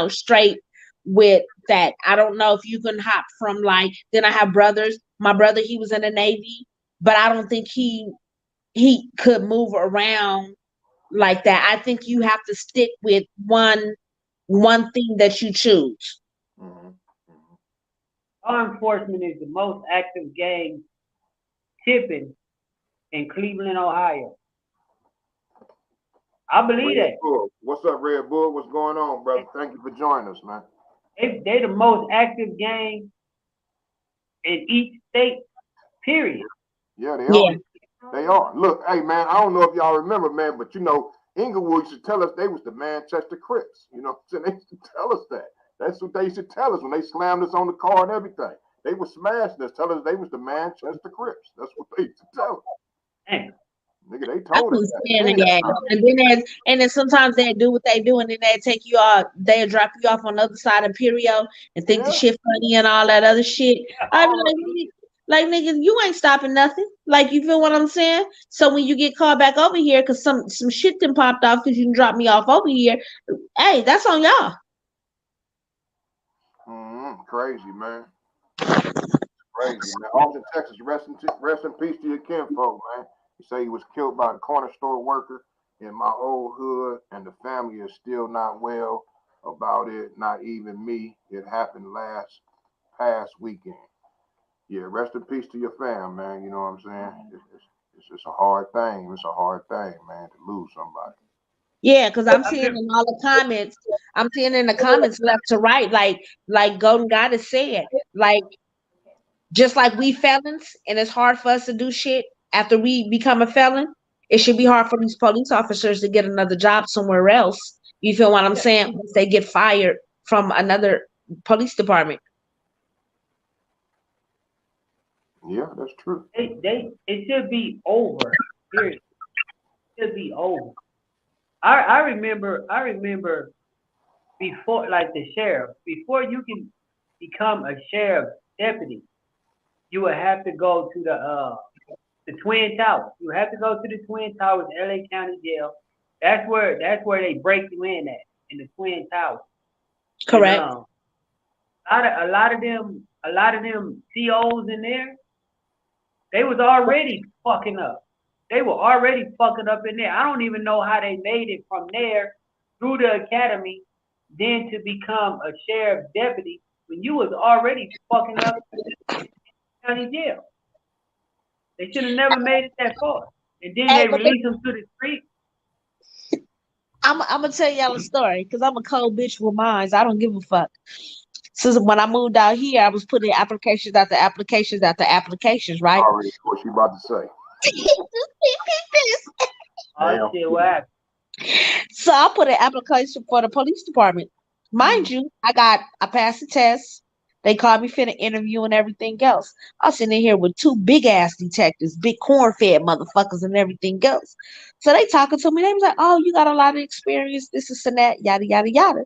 straight with that. I don't know if you can hop from like. Then I have brothers. My brother, he was in the Navy, but I don't think he could move around like that. I think you have to stick with one thing that you choose. Mm-hmm. Law enforcement is the most active gang tipping in Cleveland, Ohio. I believe Red that. Bull. What's up, Red Bull? What's going on, brother? Thank you for joining us, man. They the most active gang in each state. Period. Yeah, they Yeah. are. They are. Look, hey, man, I don't know if y'all remember, man, but Inglewood used to tell us they was the Manchester Crips. So they used to tell us that. That's what they used to tell us when they slammed us on the car and everything. They were smashing us, telling us they was the Manchester Crips. That's what they used to tell us. Dang. Nigga, they I told us understand that. that. And then sometimes they do what they do, and then they take you out, they'll drop you off on the other side of Imperio and think the shit funny and all that other shit. I'd be like, nigga, you ain't stopping nothing. Like, you feel what I'm saying? So when you get called back over here because some shit then popped off because you can drop me off over here, hey, that's on y'all. Crazy, man. Crazy, man. Austin, Texas, rest in peace to your kinfolk, man. You say he was killed by a corner store worker in my old hood, and the family is still not well about it. Not even me. It happened past weekend. Yeah, rest in peace to your fam, man. You know what I'm saying? It's just a hard thing. It's a hard thing, man, to lose somebody. Yeah, because I'm seeing in all the comments, I'm seeing in the comments left to right, like Golden Goddess said, like just like we felons, and it's hard for us to do shit after we become a felon. It should be hard for these police officers to get another job somewhere else. You feel what I'm saying? Once they get fired from another police department. Yeah, that's true. It should be over. Period. It should be over. I remember before, like the sheriff, before you can become a sheriff deputy, you would have to go to the Twin Towers. You have to go to the Twin Towers, LA County Jail. That's where they break you in at, in the Twin Towers. Correct. And, a lot of them COs in there, They was already fucking up. They were already fucking up in there. I don't even know how they made it from there through the academy, then to become a sheriff deputy when you was already fucking up in county jail. They should have never made it that far. And then Hey, they release them to the street. I'm gonna tell y'all a story because I'm a cold bitch with mines. I don't give a fuck. Since when I moved out here, I was putting applications after applications after applications, right? Already, what she about to say. Oh shit, what happened? So I put an application for the police department. Mind you, I passed the test. They called me for the interview and everything else. I was sitting here with two big ass detectives, big corn fed motherfuckers and everything else. So they talking to me. They was like, "Oh, you got a lot of experience. This is and that, yada yada yada."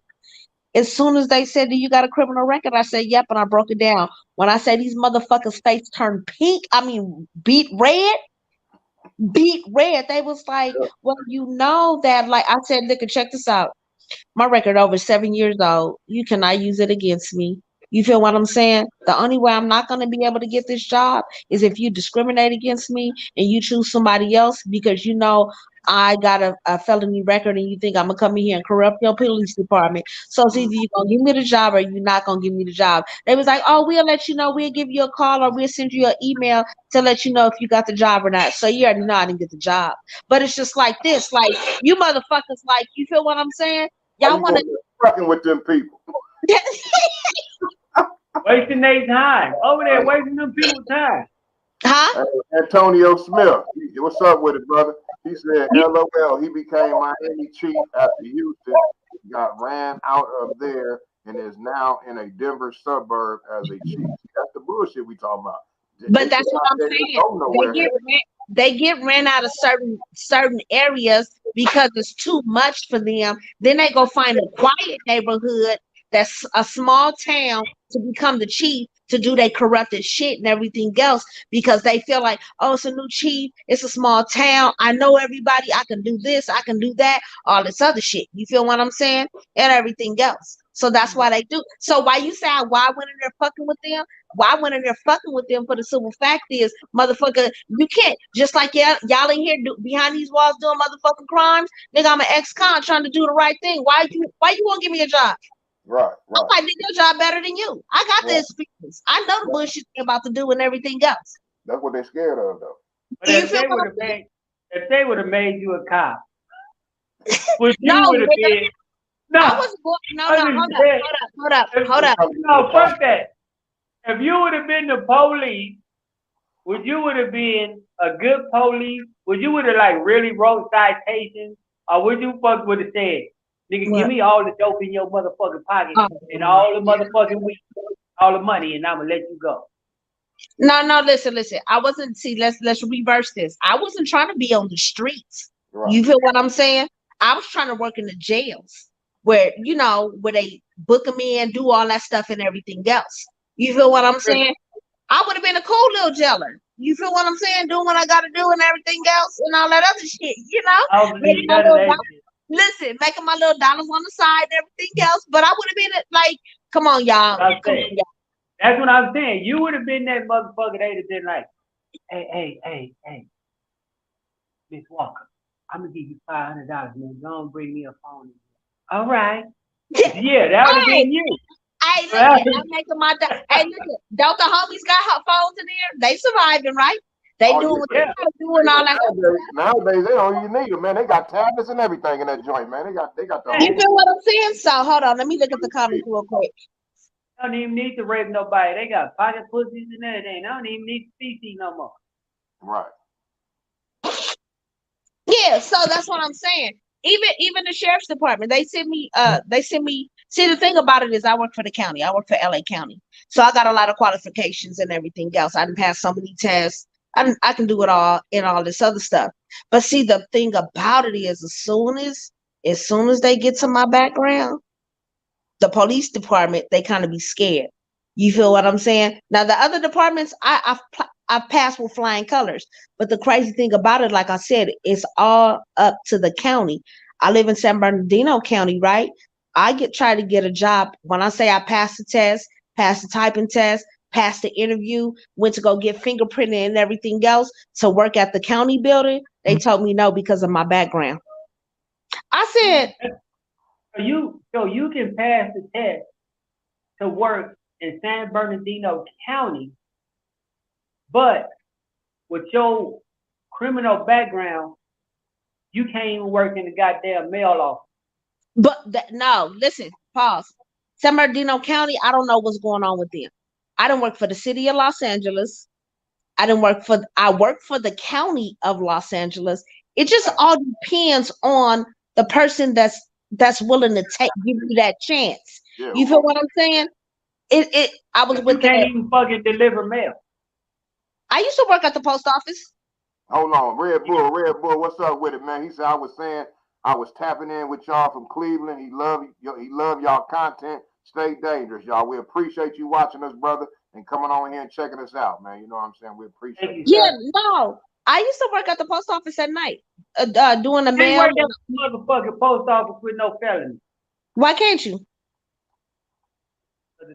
As soon as they said, "Do you got a criminal record?" I said, "Yep," and I broke it down. When I say these motherfuckers' face turned pink, I mean beat red. They was like, "Well, you know that." Like I said, "Look, check this out. My record over 7 years old. You cannot use it against me." You feel what I'm saying? The only way I'm not going to be able to get this job is if you discriminate against me and you choose somebody else because you know I got a felony record and you think I'm going to come in here and corrupt your police department. So it's either you're going to give me the job or you're not going to give me the job. They was like, "Oh, we'll let you know. We'll give you a call or we'll send you an email to let you know if you got the job or not." So you already know I didn't get the job. But it's just like this. Like, you motherfuckers, like, you feel what I'm saying? Y'all want to fucking with them people. Wasting their time. Over there wasting them people's time. Huh? Antonio Smith. What's up with it, brother? He said, LOL, he became Miami chief after Houston got ran out of there and is now in a Denver suburb as a chief. That's the bullshit we talking about. But that's what I'm saying. They get ran out of certain areas because it's too much for them. Then they go find a quiet neighborhood that's a small town to become the chief to do their corrupted shit and everything else because they feel like, "Oh, it's a new chief, it's a small town, I know everybody, I can do this, I can do that, all this other shit." You feel what I'm saying? And everything else. So that's why they do. So why you say why went in there fucking with them? Why went in there fucking with them? For the simple fact is, motherfucker, you can't just like y'all in here behind these walls doing motherfucking crimes. Nigga, I'm an ex-con trying to do the right thing. Why you won't give me a job? Right. I might do your job better than you. I got the experience. I know the bullshit you're about to do and everything else. That's what they're scared of, though. But if they would have made you a cop, which you would have been. No, I wasn't going. Hold up. No, fuck that. If you would have been the police, would you would have been a good police? Would you would have like really wrote citations, or would you fuck would have said, "Nigga, give me all the dope in your motherfucking pocket and all the motherfucking weed, all the money, and I'ma let you go"? No, listen. I wasn't. See, let's reverse this. I wasn't trying to be on the streets. Right. You feel what I'm saying? I was trying to work in the jails where they book them in, do all that stuff and everything else. You feel what I'm saying? I would have been a cool little jailer. You feel what I'm saying? Doing what I got to do and everything else and all that other shit. Making my little dollars on the side and everything else. But I would have been like, come on, y'all. That's what I'm saying. You would have been that motherfucker. They'd have been like, hey, Miss Walker, I'm gonna give you $500, man. Don't bring me a phone. All right. Yeah, that would have been you. Hey, listen, I'm making my. Hey, listen, don't the homies got hot phones in there? They surviving, right? They doing what they gotta do and all that. Nowadays, they don't even need them, man. They got tablets and everything in that joint, man. They got the. You feel what I'm saying? So hold on, let me look at the comments real quick. They don't even need to rape nobody. They got pocket pussies and everything. They don't even need CC no more. Right. Yeah, so that's what I'm saying. Even the sheriff's department, they send me. See, the thing about it is, I work for the county. I work for LA County, so I got a lot of qualifications and everything else. I didn't pass so many tests. I can do it all and all this other stuff. But see, the thing about it is, as soon as they get to my background, the police department, they kind of be scared. You feel what I'm saying? Now, the other departments, I've passed with flying colors. But the crazy thing about it, like I said, it's all up to the county. I live in San Bernardino County, right? I try to get a job. When I say I passed the test, passed the typing test, passed the interview, went to go get fingerprinted and everything else to work at the county building. They told me no because of my background. I said, So you can pass the test to work in San Bernardino County, but with your criminal background, you can't even work in the goddamn mail office. but no, listen, pause. San Bernardino County, I don't know what's going on with them. I didn't work for the city of Los Angeles. I work for the county of Los Angeles. It just all depends on the person that's willing to give you that chance. Yeah, You feel what I'm saying? I was You with can't even fucking deliver mail. I used to work at the post office. hold on. Red Bull, what's up with it, man? He said I was saying I was tapping in with y'all from Cleveland. He love y'all content. Stay dangerous, y'all. We appreciate you watching us, brother, and coming on here and checking us out, man. You know what I'm saying? We appreciate Thank it. you, Yeah, sir. no. I used to work at the post office at night, doing the You can't mail. work at the motherfucking post office with no felony. Why can't you?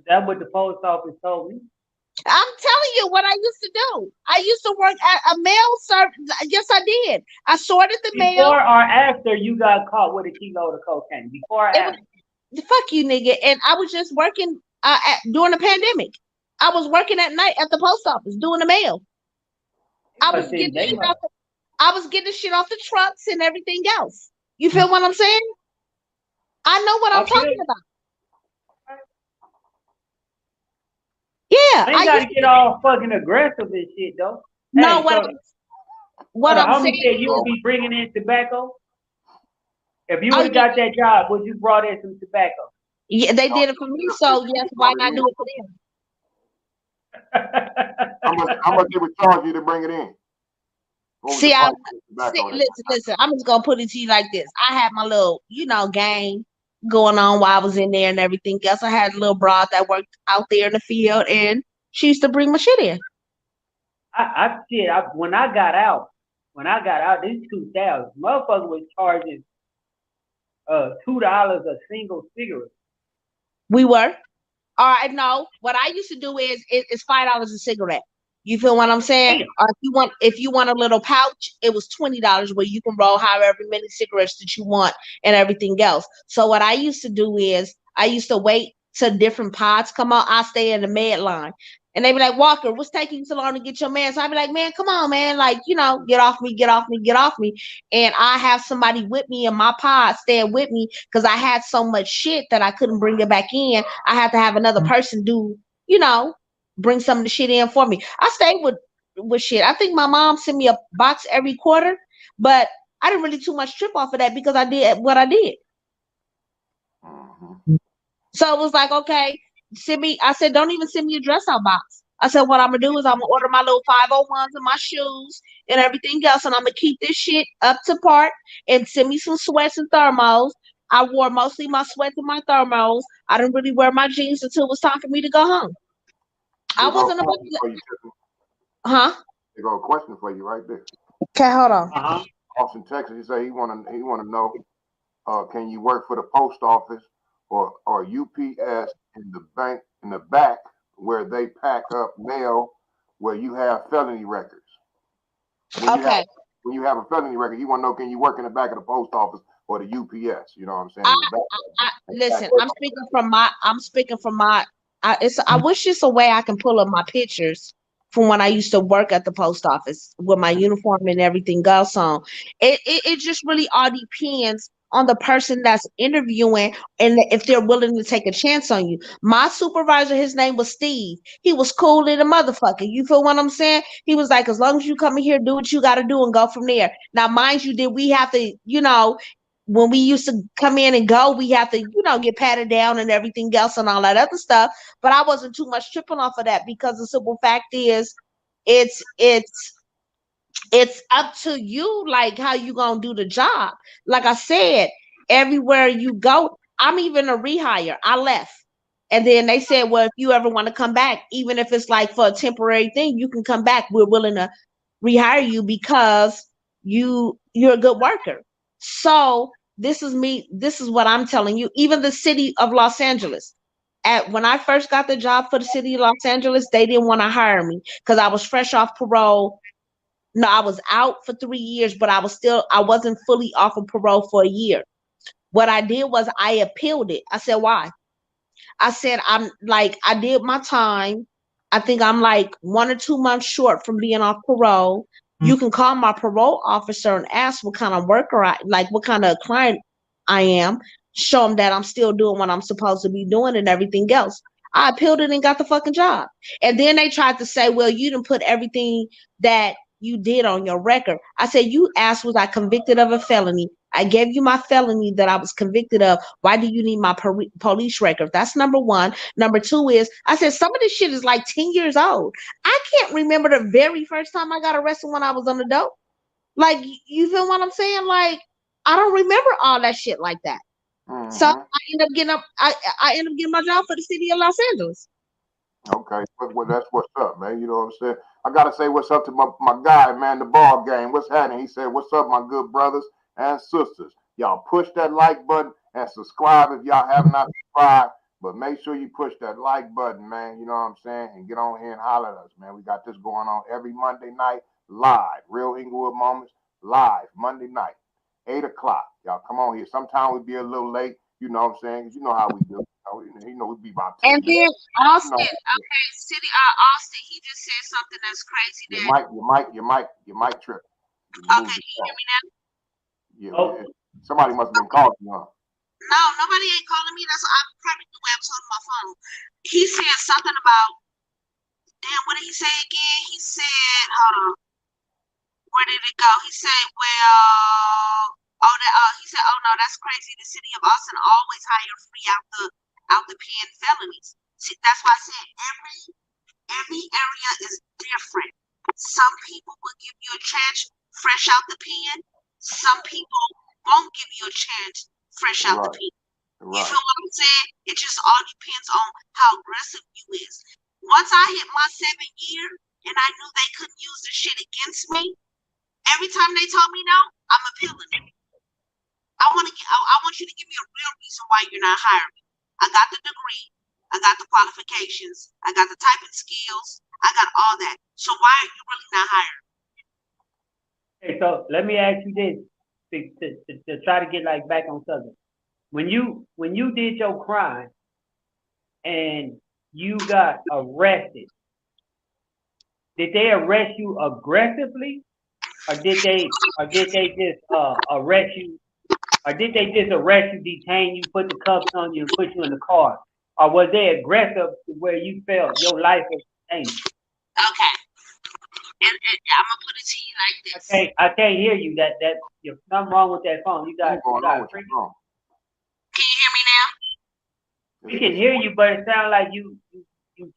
That's what the post office told me. I'm telling you what I used to do. I used to work at a mail service. Yes, I did. I sorted the mail. Before or after you got caught with a kilo of cocaine? Before or after? Fuck you, nigga. And I was just working during the pandemic. I was working at night at the post office doing the mail. I was getting the shit off the trucks and everything else. You feel what I'm saying? I know what I'm talking about. Yeah, I ain't gotta get all fucking aggressive and shit though. No, hey, what I'm saying said you would be bringing in tobacco. If you Oh, would have got that job, would you brought in some tobacco? Yeah, they did it for me, so yes, why not do it for them? How much they would charge you to bring it in? Listen, I'm just gonna put it to you like this. I had my little, game going on while I was in there and everything else. I had a little broad that worked out there in the field, and she used to bring my shit in. When I got out, this 2000, motherfucker was charging $2 a single cigarette. We were. All right, no. What I used to do is it's $5 a cigarette. You feel what I'm saying? Damn. Or if you want a little pouch, it was $20 where you can roll however many cigarettes that you want and everything else. So what I used to do is I used to wait till different pods come out. I stay in the med line. And they be like, Walker, what's taking you so long to get your man? So I be like, man, come on, man. Like, get off me, get off me, get off me. And I have somebody with me in my pod staying with me because I had so much shit that I couldn't bring it back in. I had to have another person bring some of the shit in for me. I stayed with shit. I think my mom sent me a box every quarter, but I didn't really too much trip off of that because I did what I did. Mm-hmm. So it was like, okay, I said, don't even send me a dress out box. I said, what I'm going to do is I'm going to order my little 501s and my shoes and everything else. And I'm going to keep this shit up to part and send me some sweats and thermals. I wore mostly my sweats and my thermals. I didn't really wear my jeans until it was time for me to go home. I wasn't about to. Huh? They got a question for you right there. Okay, hold on. Austin, Texas. He said he want to know, can you work for the post office or UPS in the back where they pack up mail where you have felony records? When you have a felony record, you want to know, can you work in the back of the post office or the UPS? You know what I'm saying? Listen, I'm speaking from my. I wish it's a way I can pull up my pictures from when I used to work at the post office with my uniform and everything else on. It just really all depends on the person that's interviewing and if they're willing to take a chance on you. My supervisor, his name was Steve. He was cool in a motherfucker. You feel what I'm saying? He was like, as long as you come in here, do what you got to do and go from there. Now, mind you, did we have to, when we used to come in and go, we have to, get patted down and everything else and all that other stuff. But I wasn't too much tripping off of that because the simple fact is it's up to you, like how you gonna do the job. Like I said, everywhere you go, I'm even a rehire. I left. And then they said, well, if you ever want to come back, even if it's like for a temporary thing, you can come back. We're willing to rehire you because you're a good worker. So this is what I'm telling you. Even the city of Los Angeles, when I first got the job for the city of Los Angeles, they didn't want to hire me because I was fresh off parole. No, I was out for 3 years, but I wasn't fully off of parole for a year. What I did was I appealed it. I said, why? I said, I did my time. I think I'm like 1 or 2 months short from being off parole. You can call my parole officer and ask what kind of what kind of client I am. Show them that I'm still doing what I'm supposed to be doing and everything else. I appealed it and got the fucking job. And then they tried to say, well, you didn't put everything that you did on your record. I said, you asked, was I convicted of a felony? I gave you my felony that I was convicted of. Why do you need my police record? That's number one. Number two is, I said, some of this shit is like 10 years old. I can't remember the very first time I got arrested when I was on the dope. Like, you feel what I'm saying? Like, I don't remember all that shit like that. So I end up getting my job for the city of Los Angeles. Okay, well, that's what's up, man. You know what I'm saying? I gotta say what's up to my guy, man, the ball game. What's happening? He said, what's up, my good brothers and sisters? Y'all push that like button and subscribe if y'all have not subscribed. But make sure you push that like button, man. You know what I'm saying? And get on here and holler at us, man. We got this going on every Monday night, live. Real Inglewood Moments, live, Monday night, 8 o'clock. Y'all come on here. Sometimes we be a little late. You know what I'm saying? You know how we do. You know, we be about 10 And then minutes. Austin, You know, okay, Austin, he just said something that's crazy. your mic trip. Okay, can you hear me now? Yeah, somebody must have been calling you, huh? No, nobody ain't calling me. That's I'm probably the way I'm holding my phone. He said something about, damn, what did he say again? He said, hold on, where did it go? He said, well, he said, oh no, that's crazy. The city of Austin always hire free out the pen felonies. See, that's why I said every area is different. Some people will give you a chance fresh out the pen. Some people won't give you a chance fresh out the pen. You feel what I'm saying? It just all depends on how aggressive you is. Once I hit my 7 year and I knew they couldn't use the shit against me, every time they told me no, I'm appealing it. I want you to give me a real reason why you're not hiring me. I got the degree, I got the qualifications, I got the typing skills, I got all that. So why are you really not hiring me? Okay, so let me ask you this to try to get like back on subject. When you did your crime and you got arrested, did they arrest you aggressively, or did they just arrest you? Or did they just arrest you, detain you, put the cuffs on you, and put you in the car? Or was they aggressive to where you felt your life was changed? Okay. And I'm gonna put it to you like this. Okay, I can't hear you. That there's something wrong with that phone. You got. What's going on with your phone? Can you hear me now? We can hear you, but it sounds like you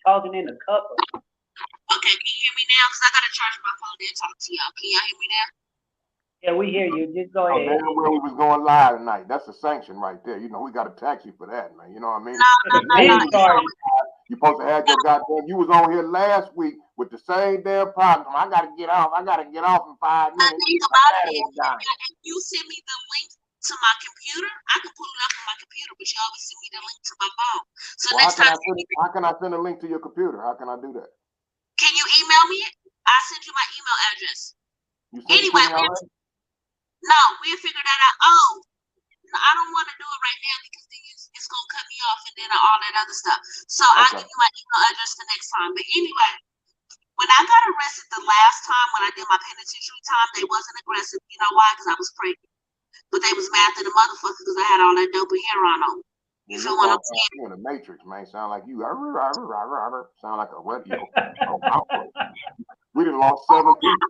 talking in the cup. Okay, can you hear me now? Because I gotta charge my phone and talk to y'all. Can y'all hear me now? Yeah, we hear you. Just go ahead. That's where we was going live tonight. That's a sanction right there. You know, we got a taxi for that, man. You know what I mean? No. You supposed to have your goddamn. You was on here last week with the same damn problem. I gotta get off in 5 minutes. Think about it. If you send me the link to my computer, I can pull it up on my computer, but you always send me the link to my phone. So Well, next time, how can I send a link to your computer? How can I do that? can you email me it? I'll send you my email address. You sent it to me already? No, we'll figure that out. Oh, no, I don't want to do it right now because then it's going to cut me off and then all that other stuff. So I'll give you my email address the next time. But anyway, when I got arrested the last time when I did my penitentiary time, they wasn't aggressive. You know why? Because I was pregnant. But they was mad at the motherfucker because I had all that dope and hair on. You feel what I'm saying? You in the Matrix, man. Sound like you. Sound like a radio. We done lost 7 people.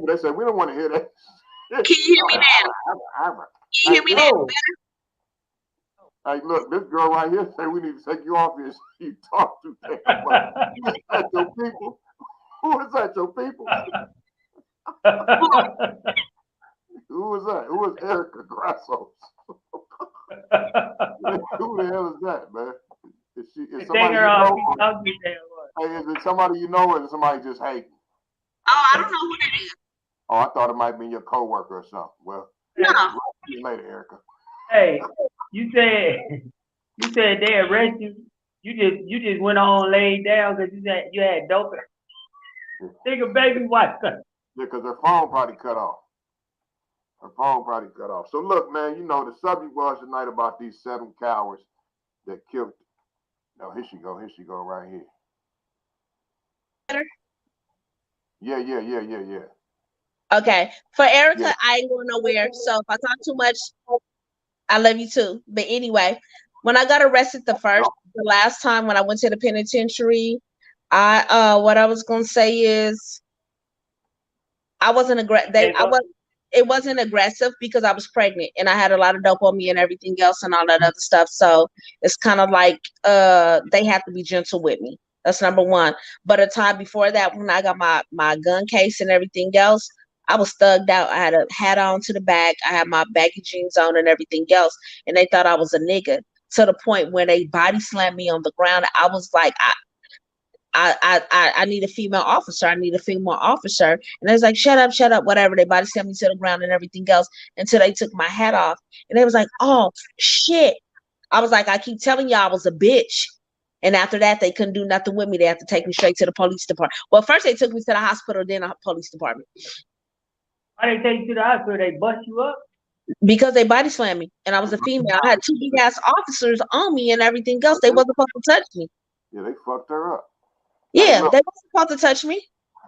They said we don't want to hear that. Can you hear me now? Can you hear me now better? Hey, look, this girl right here say we need to take you off here so you talk to them. Who is that, your people? Who is that, your people? Who is that? Who is Erica Grassos? Who the hell is that, man? Is somebody you know? Hey, is it somebody you know or is it somebody just hating? Oh, I don't know who that is. Oh, I thought it might be your coworker or something. Well, no. See you later, Erica. Hey, you said You said they arrested you. You just went on laid down because you had dope. Think of baby wife. Yeah, because her phone probably cut off. Her phone probably cut off. So look, man, you know the subject was tonight about these 7 cowards that killed. No, here she go right here. Yeah. Okay. For Erica, Yeah. I ain't going nowhere. So if I talk too much, I love you too. But anyway, when I got arrested the last time when I went to the penitentiary, what I was gonna say is I wasn't aggressive. It wasn't aggressive because I was pregnant and I had a lot of dope on me and everything else and all that other stuff. So it's kind of like they have to be gentle with me. That's number one. But a time before that, when I got my gun case and everything else, I was thugged out. I had a hat on to the back. I had my baggy jeans on and everything else. And they thought I was a nigga to the point where they body slammed me on the ground. I was like, I need a female officer. I need a female officer. And they was like, shut up, whatever. They body slammed me to the ground and everything else until they took my hat off. And they was like, oh, shit. I was like, I keep telling y'all I was a bitch. And after that, they couldn't do nothing with me. They had to take me straight to the police department. Well, first they took me to the hospital, then the police department. Why they take you to the hospital? They bust you up? Because they body slammed me. And I was a female. I had 2 big ass officers on me and everything else. They wasn't supposed to touch me. Yeah, they fucked her up. Yeah, hey, look, they wasn't supposed to touch me.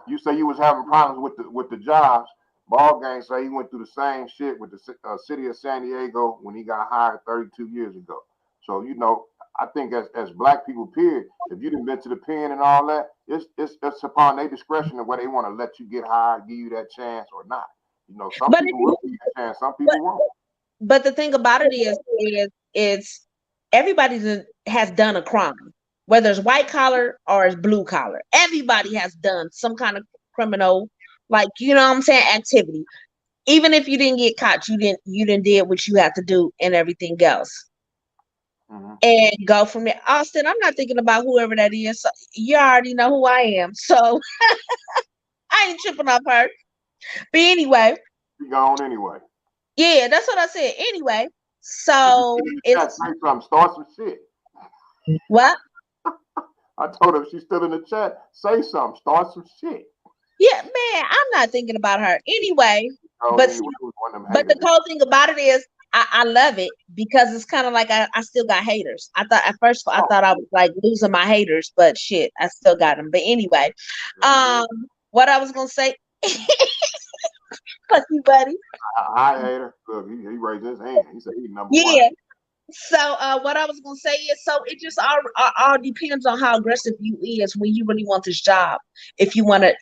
You say you was having problems with the jobs. Ball Gang say he went through the same shit with the city of San Diego when he got hired 32 years ago. So you know, I think as black people, period, if you done been to the pen and all that, it's upon their discretion of whether they want to let you get hired, give you that chance or not. You know, some people will give you that chance, some people won't. But the thing about it is everybody has done a crime, whether it's white collar or it's blue collar. Everybody has done some kind of criminal, like, you know what I'm saying, activity. Even if you didn't get caught, you didn't did what you have to do and everything else. Mm-hmm. And go from there. Austin, I'm not thinking about whoever that is. So you already know who I am. So I ain't tripping off her. But anyway. She gone anyway. Yeah, that's what I said. Anyway, so it's say something, start some shit. What? I told her if she's still in the chat, say something, start some shit. Yeah, man, I'm not thinking about her anyway. But the whole thing about it is I love it because it's kind of like I still got haters. I thought at first I thought I was like losing my haters, but shit, I still got them. But anyway, what I was gonna say. Fuck you, buddy. I hate her. Look, he raised his hand. He said he's number one. Yeah. So what I was gonna say is, so it just all depends on how aggressive you is when you really want this job. If you wanna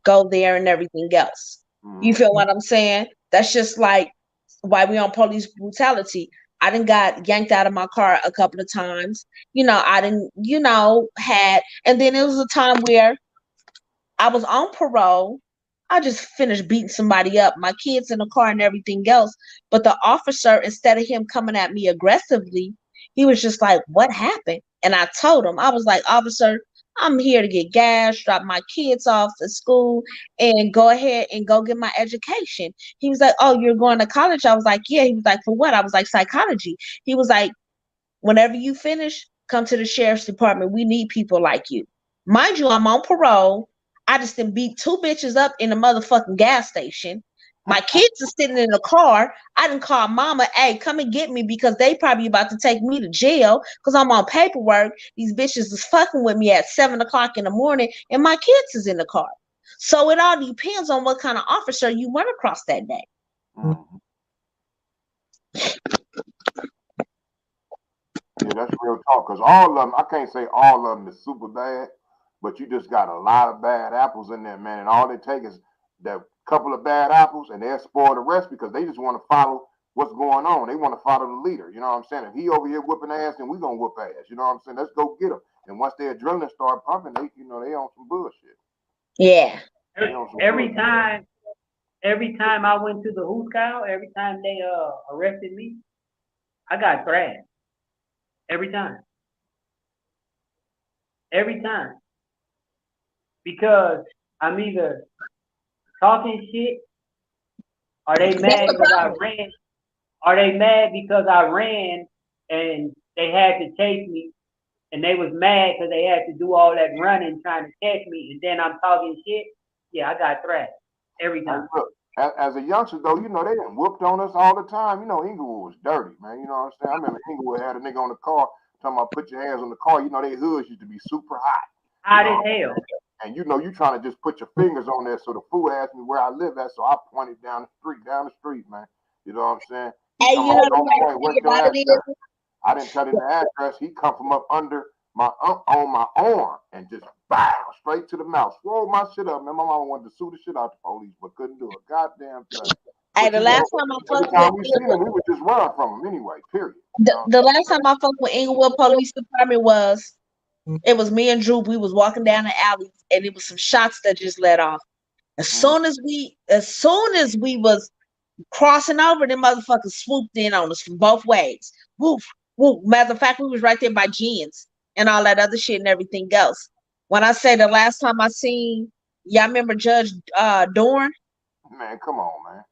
go there and everything else. Mm-hmm. You feel what I'm saying? That's just like why we on police brutality. I done got yanked out of my car a couple of times. You know, I didn't, and then it was a time where I was on parole. I just finished beating somebody up, my kids in the car and everything else. But the officer, instead of him coming at me aggressively, he was just like, what happened? And I told him, I was like, officer, I'm here to get gas, drop my kids off to school, and go ahead and go get my education. He was like, oh, you're going to college? I was like, yeah. He was like, for what? I was like, psychology. He was like, whenever you finish, come to the sheriff's department. We need people like you. Mind you, I'm on parole. I just done beat 2 bitches up in a motherfucking gas station. My kids are sitting in the car. I didn't call mama, hey, come and get me because they probably about to take me to jail because I'm on paperwork. These bitches is fucking with me at 7 o'clock in the morning and my kids is in the car. So it all depends on what kind of officer you run across that day. Mm-hmm. Yeah, that's real talk because all of them, I can't say all of them is super bad. But you just got a lot of bad apples in there, man. And all they take is that couple of bad apples and they'll spoil the rest because they just want to follow what's going on. They want to follow the leader. You know what I'm saying? If he over here whooping ass, then we going to whoop ass. You know what I'm saying? Let's go get him. And once their adrenaline start pumping, they on some bullshit. Yeah. Every time I went to the hoot cow, every time they arrested me, I got thrashed. Every time. Every time. Because I'm either talking shit, are they mad because I ran? Are they mad because I ran and they had to chase me, and they was mad because they had to do all that running trying to catch me, and then I'm talking shit. Yeah, I got thrashed every Hey, time. look, as a youngster though, you know they done whooped on us all the time. You know Inglewood was dirty, man. You know what I'm saying? I remember Inglewood had a nigga on the car talking about put your hands on the car. You know they hoods used to be super hot. Hot You know, as hell. and you know you trying to just put your fingers on there. So the fool asked me where I live at, so I pointed down the street, man. You know what I'm saying? He Hey, come you on, know the don't crazy point, what's thing your about it address? is, I didn't tell him the address. He come from up under my on my arm and just bow straight to the mouth. Swole my shit up, man. My mama wanted to sue the shit out the police, but couldn't do a goddamn thing. hey, But the you know, last time I every fucked time with we seen him, we would just run from him anyway. Period. You know? the last time I fucked with Inglewood Police Department was it was me and Drew. We was walking down the alley and it was some shots that just let off. As soon as we was crossing over, them motherfuckers swooped in on us from both ways. Woof, woof. Matter of fact, we was right there by Jen's and all that other shit and everything else. When I say the last time I seen, y'all remember Judge Dorn? Man, come on, man.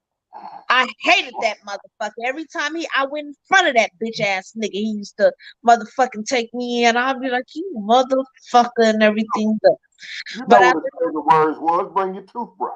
I hated that motherfucker. Every time I went in front of that bitch ass nigga, he used to motherfucking take me in. I'd be like, you motherfucker and everything. You know But what his favorite words was? Bring your toothbrush.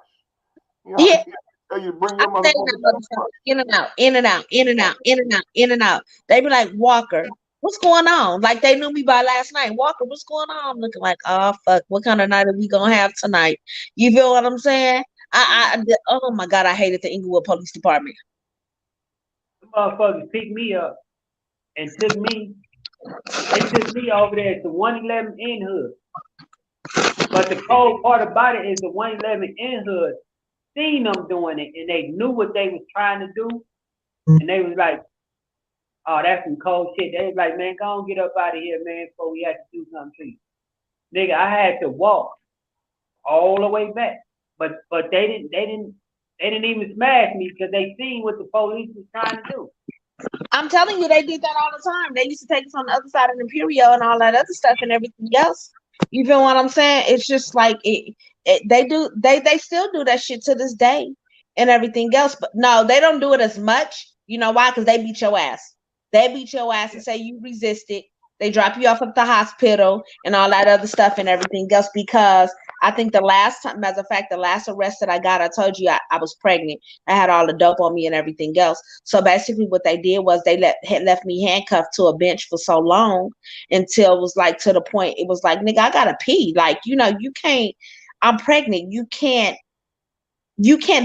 You know, yeah, tell you to bring I your stay in that motherfucking motherfucker toothbrush. in and out, in and out, in and out, in and out, in and out. They be like, Walker, what's going on? Like they knew me by last night. Walker, what's going on? I'm looking like, oh fuck, what kind of night are we gonna have tonight? You feel what I'm saying? Oh my god, I hated the Inglewood Police Department. The motherfuckers picked me up and took me. They took me over there to 111 in Hood. But the cold part about it is the 111 in Hood seen them doing it and they knew what they was trying to do. And they was like, oh, that's some cold shit. They was like, man, go on, get up out of here, man, before we have to do something to you. Nigga, I had to walk all the way back. But they didn't even smash me because they seen what the police was trying to do. I'm telling you, they did that all the time. They used to take us on the other side of the Imperial and all that other stuff and everything else. You feel what I'm saying? It's just like they still do that shit to this day and everything else. But no, they don't do it as much. You know why? Because they beat your ass. They beat your ass and say you resisted. They drop you off at the hospital and all that other stuff and everything else because I think the last time, as a fact, the last arrest that I got, I told you I was pregnant. I had all the dope on me and everything else. So basically what they did was they had left me handcuffed to a bench for so long until it was like to the point, it was like, nigga, I gotta pee. Like, you know, you can't, I'm pregnant. You can't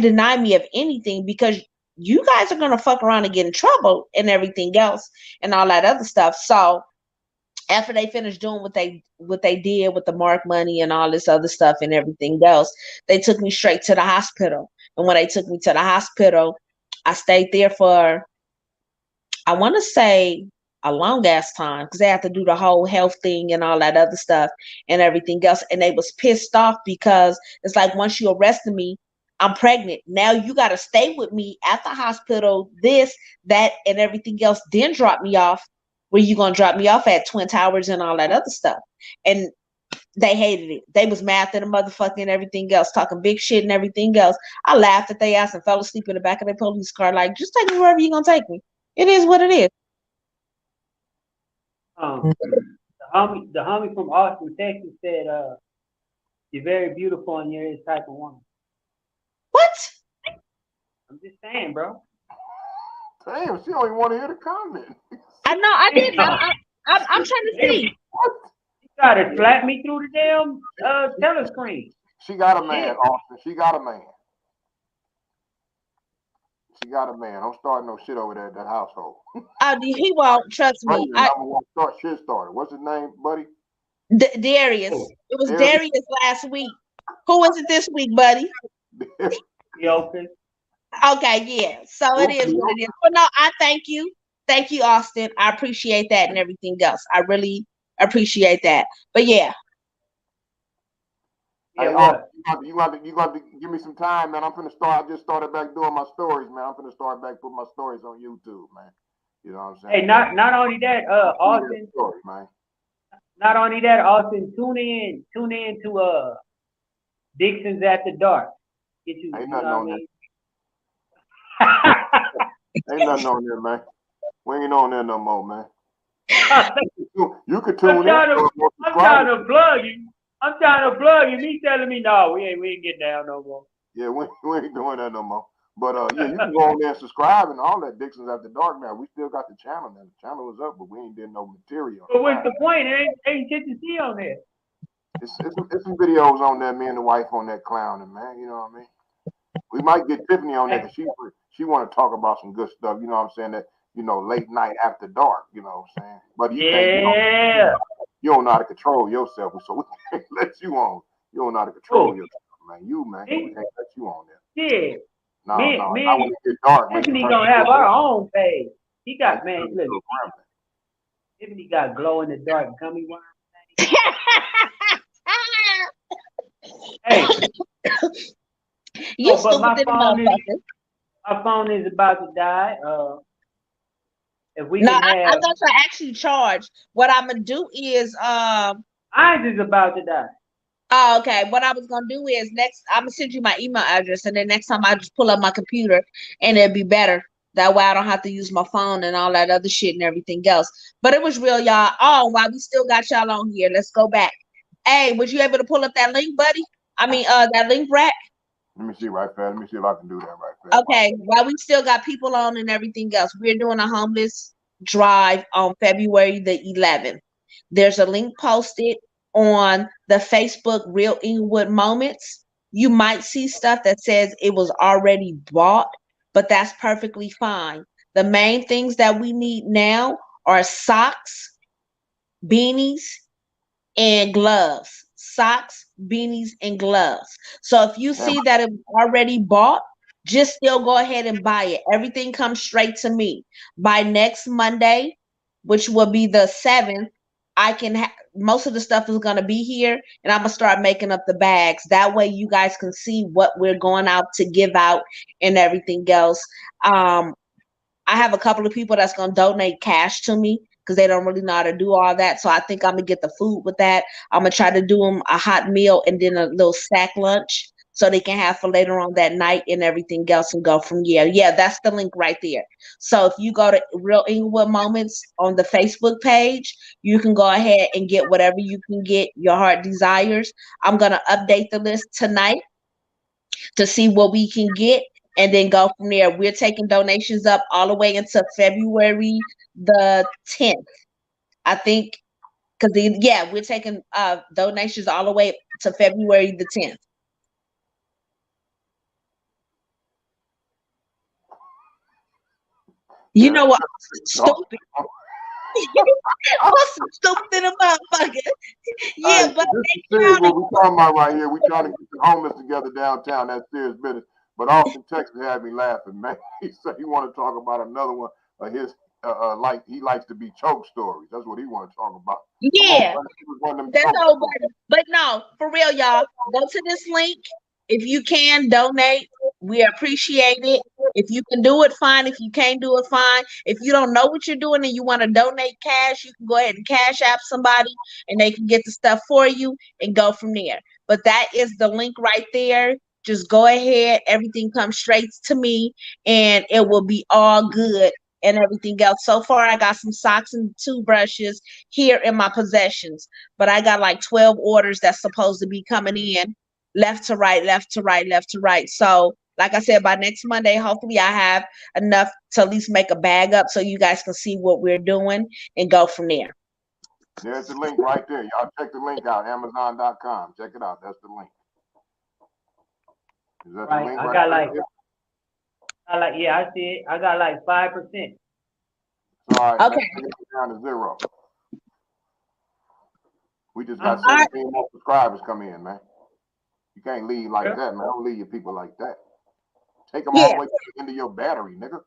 deny me of anything because you guys are gonna fuck around and get in trouble and everything else and all that other stuff. So after they finished doing what they did with the mark money and all this other stuff and everything else, they took me straight to the hospital. And when they took me to the hospital, I stayed there for, I want to say, a long ass time because they have to do the whole health thing and all that other stuff and everything else. And they was pissed off because it's like once you arrested me, I'm pregnant. Now you got to stay with me at the hospital, this, that, and everything else. Then drop me off where you gonna drop me off at Twin Towers and all that other stuff. And they hated it. They was mad at the motherfucker and everything else, talking big shit and everything else. I laughed at their ass and fell asleep in the back of their police car. Like, just take me wherever you gonna take me. It is what it is. The homie from Austin, Texas said, you're very beautiful and you're his type of woman. What? I'm just saying, bro. Damn, she don't even want to hear the comment. I know, I did. I'm trying to see. She tried to slap me through the damn telescreen. She got a man, Austin. She got a man. She got a man. Don't start no shit over there at that household. He won't. Trust me. Shit started. What's his name, buddy? Darius. It was Darius last week. Who was it this week, buddy? Okay. Okay, yeah. So it is what it is. But no, I thank you. Thank you, Austin. I appreciate that and everything else. I really appreciate that. But yeah. Hey, Austin, you got to give me some time, man. I'm finna start. I just started back doing my stories, man. I'm finna start back putting my stories on YouTube, man. You know what I'm saying? Hey, not only that, Austin. Story, man. Not only that, Austin, tune in to Dixon's After Dark. Get you. Ain't You know nothing on what there. Ain't nothing on there, man. We ain't on there no more, man. You could tune in. I'm trying to plug you. I'm trying to plug you. Me telling me, no, we ain't getting down no more. Yeah, we ain't doing that no more. But yeah, you can go on there and subscribe and all that. Dixon's After Dark now. We still got the channel now. The channel was up, but we ain't did no material. But what's the point? Ain't shit to see on there. It's some videos on there, me and the wife on that clowning, man. You know what I mean? We might get Tiffany on there because she want to talk about some good stuff. You know what I'm saying? That, you know, late night after dark. You know what I'm saying? But you can't. You don't know how to control yourself, so we can't let you on. You don't know how to control yourself, man. We can't let you on there. Yeah. No. I want to get dark. Tiffany gonna have her own page. He got, man, look. Tiffany got glow in the dark gummy wine. Hey. You stupid motherfucker. My phone is about to die. If we No, can have, I thought you actually charged. What I'm gonna do is mine is about to die. Oh, okay. What I was gonna do is I'm gonna send you my email address, and then next time I just pull up my computer, and it'll be better. That way I don't have to use my phone and all that other shit and everything else. But it was real, y'all. Oh, while we still got y'all on here, let's go back. Hey, was you able to pull up that link, buddy? I mean, that link, Brett? Let me see right fast. Let me see if I can do that right fast. Okay. While we still got people on and everything else, we're doing a homeless drive on February the 11th. There's a link posted on the Facebook Real Inglewood Moments. You might see stuff that says it was already bought, but that's perfectly fine. The main things that we need now are socks, beanies, and gloves. Socks, beanies, and gloves. So if you see that it was already bought, just still go ahead and buy it. Everything comes straight to me. By next Monday, which will be the 7th, I can most of the stuff is going to be here, and I'm going to start making up the bags. That way you guys can see what we're going out to give out and everything else. I have a couple of people that's going to donate cash to me because they don't really know how to do all that. So I think I'm going to get the food with that. I'm going to try to do them a hot meal and then a little snack lunch so they can have for later on that night and everything else and go from here. Yeah, that's the link right there. So if you go to Real Inglewood Moments on the Facebook page, you can go ahead and get whatever you can get your heart desires. I'm going to update the list tonight to see what we can get and then go from there. We're taking donations up all the way until February the 10th. I think because we're taking donations all the way to February the 10th. You know what? Stupid. What's stupid about motherfucker? Yeah, but this is what we're talking about right here. We're trying to get the homeless together downtown. That's serious business. But Austin, Texas had me laughing, man. He said he want to talk about another one of his like he likes to be choke stories. That's what he want to talk about. Yeah, that's all. But no, for real, y'all, go to this link. If you can donate, we appreciate it. If you can do it, fine. If you can't do it, fine. If you don't know what you're doing and you want to donate cash, you can go ahead and cash app somebody and they can get the stuff for you and go from there. But that is the link right there. Just go ahead. Everything comes straight to me and it will be all good and everything else. So far, I got some socks and toothbrushes here in my possessions, but I got like 12 orders that's supposed to be coming in left to right, left to right, left to right. So, like I said, by next Monday, hopefully I have enough to at least make a bag up so you guys can see what we're doing and go from there. There's the link right there. Y'all check the link out, Amazon.com. Check it out. That's the link. Is that right. the link I right got there? I see it. I got like 5%. All right. Okay. Down to 0. We just got 17 more subscribers come in, man. You can't leave like that, man. Don't leave your people like that. Take them all the way to the end of your battery, nigga.